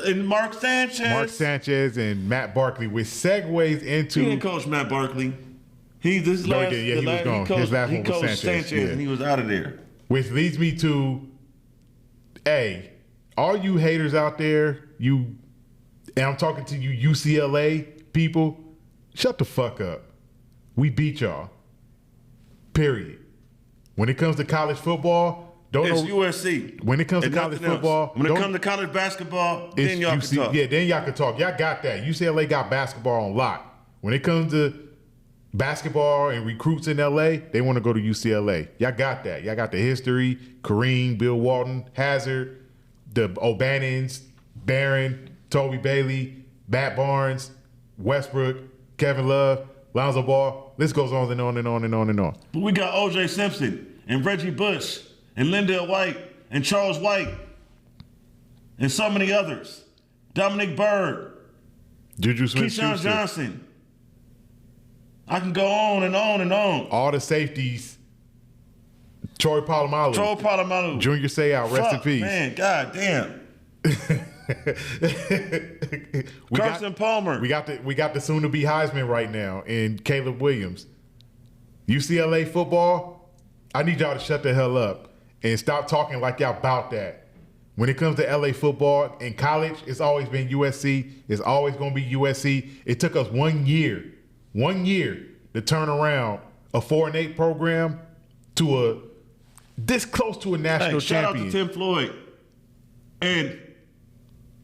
and Mark Sanchez. Mark Sanchez and Matt Barkley, which segues into. He didn't coach Matt Barkley. He was gone. His last one was Sanchez, and he was out of there. Which leads me to, all you haters out there, and I'm talking to you UCLA people, shut the fuck up. We beat y'all. Period. When it comes to college football, it's USC. When it comes to college football, when it comes to college basketball, then y'all can talk. Yeah, then y'all can talk. Y'all got that. UCLA got basketball on lock. When it comes to basketball and recruits in LA, they want to go to UCLA. Y'all got that. Y'all got the history. Kareem, Bill Walton, Hazard, the O'Bannons, Barron, Toby Bailey, Matt Barnes, Westbrook, Kevin Love, Lonzo Ball. This goes on and on and on and on and on. But we got O.J. Simpson and Reggie Bush and Lindell White and Charles White and so many others. Dominic Byrd, Juju Smith-Schuster, Keyshawn Johnson. I can go on and on and on. All the safeties. Troy Polamalu. Junior Seau, rest in peace. Man, goddamn. Carson Palmer. We got the soon-to-be Heisman right now in Caleb Williams. UCLA football, I need y'all to shut the hell up and stop talking like y'all about that. When it comes to LA football, in college, it's always been USC. It's always going to be USC. It took us 1 year to turn around a 4-8 program to this close to a national champion. Shout out to Tim Floyd and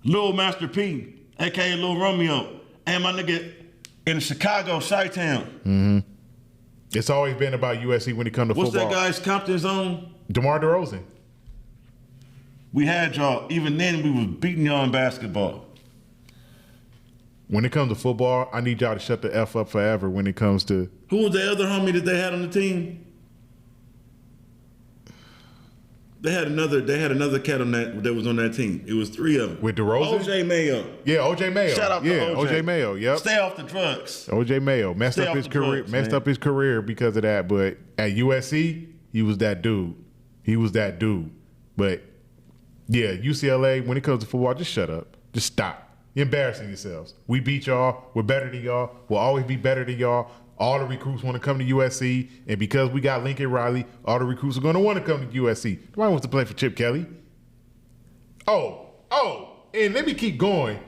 Lil Master P, a.k.a. Lil Romeo, and my nigga in Chicago, Chi-Town. It's always been about USC when it comes to football. What's that guy's Compton zone? DeMar DeRozan. We had y'all. Even then, we was beating y'all in basketball. When it comes to football, I need y'all to shut the F up forever when it comes to... Who was the other homie that they had on the team? They had another cat on that was on that team. It was 3 of them. With DeRozan? OJ Mayo. Yeah, OJ Mayo. Shout out to OJ Mayo. Yep. Stay off the drugs. OJ Mayo messed Stay up off his the career. drugs, Messed man. up his career because of that. But at USC, he was that dude. But yeah, UCLA. When it comes to football, just shut up. Just stop. You're embarrassing yourselves. We beat y'all. We're better than y'all. We'll always be better than y'all. All the recruits want to come to USC, and because we got Lincoln Riley, all the recruits are going to want to come to USC. Nobody wants to play for Chip Kelly. Oh, and let me keep going.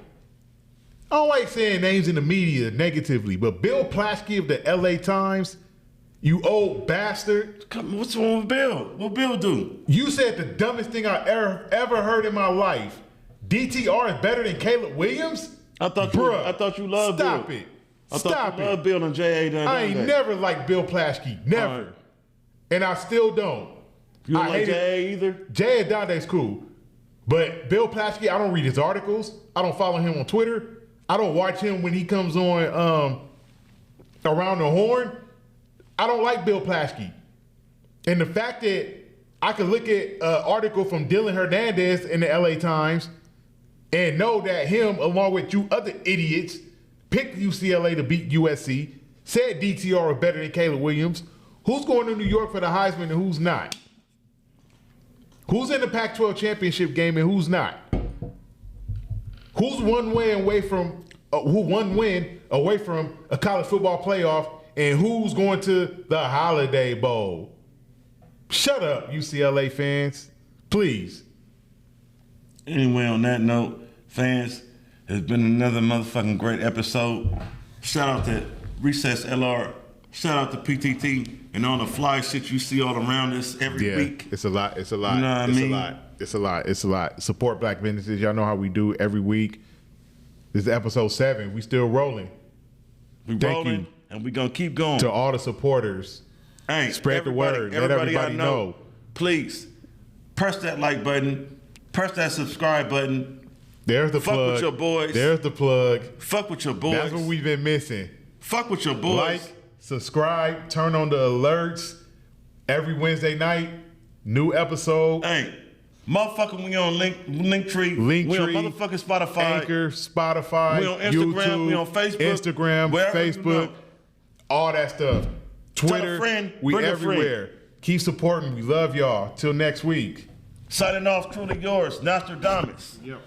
I don't like saying names in the media negatively, but Bill Plaschke of the LA Times, you old bastard. Come on, what's wrong with Bill? What Bill do? You said the dumbest thing I ever heard in my life. DTR is better than Caleb Williams? I thought you loved Bill. Stop it. I thought you loved Bill and J.A. I ain't never liked Bill Plaschke. Never. Right. And I still don't. You don't like J.A. either? J.A. Donde's cool. But Bill Plaschke, I don't read his articles. I don't follow him on Twitter. I don't watch him when he comes on Around the Horn. I don't like Bill Plaschke. And the fact that I could look at an article from Dylan Hernandez in the LA Times and know that him, along with you other idiots, picked UCLA to beat USC, said DTR was better than Caleb Williams. Who's going to New York for the Heisman and who's not? Who's in the Pac-12 championship game and who's not? Who's one win away from a college football playoff, and who's going to the Holiday Bowl? Shut up, UCLA fans. Please. Anyway, on that note, fans, it's been another motherfucking great episode. Shout out to Recess LR. Shout out to PTT and all the fly shit you see all around us every week. It's a lot. You know what I mean? It's a lot. Support black businesses. Y'all know how we do every week. This is episode 7. We still rolling. We rolling, and we gonna keep going. To all the supporters. Hey, spread the word. Let everybody know. Please, press that like button. Press that subscribe button. There's the plug. Fuck with your boys. There's the plug. Fuck with your boys. That's what we've been missing. Fuck with your boys. Like, subscribe, turn on the alerts. Every Wednesday night, new episode. Hey, motherfucker, we on Linktree. We on motherfucking Spotify. Anchor, Spotify. We on Instagram. YouTube, We on Facebook. Instagram, Facebook, all that stuff. Twitter. Tell a friend. We Bring everywhere. A friend. Keep supporting. We love y'all. Till next week. Signing off, truly yours, Nostradamus. Yep.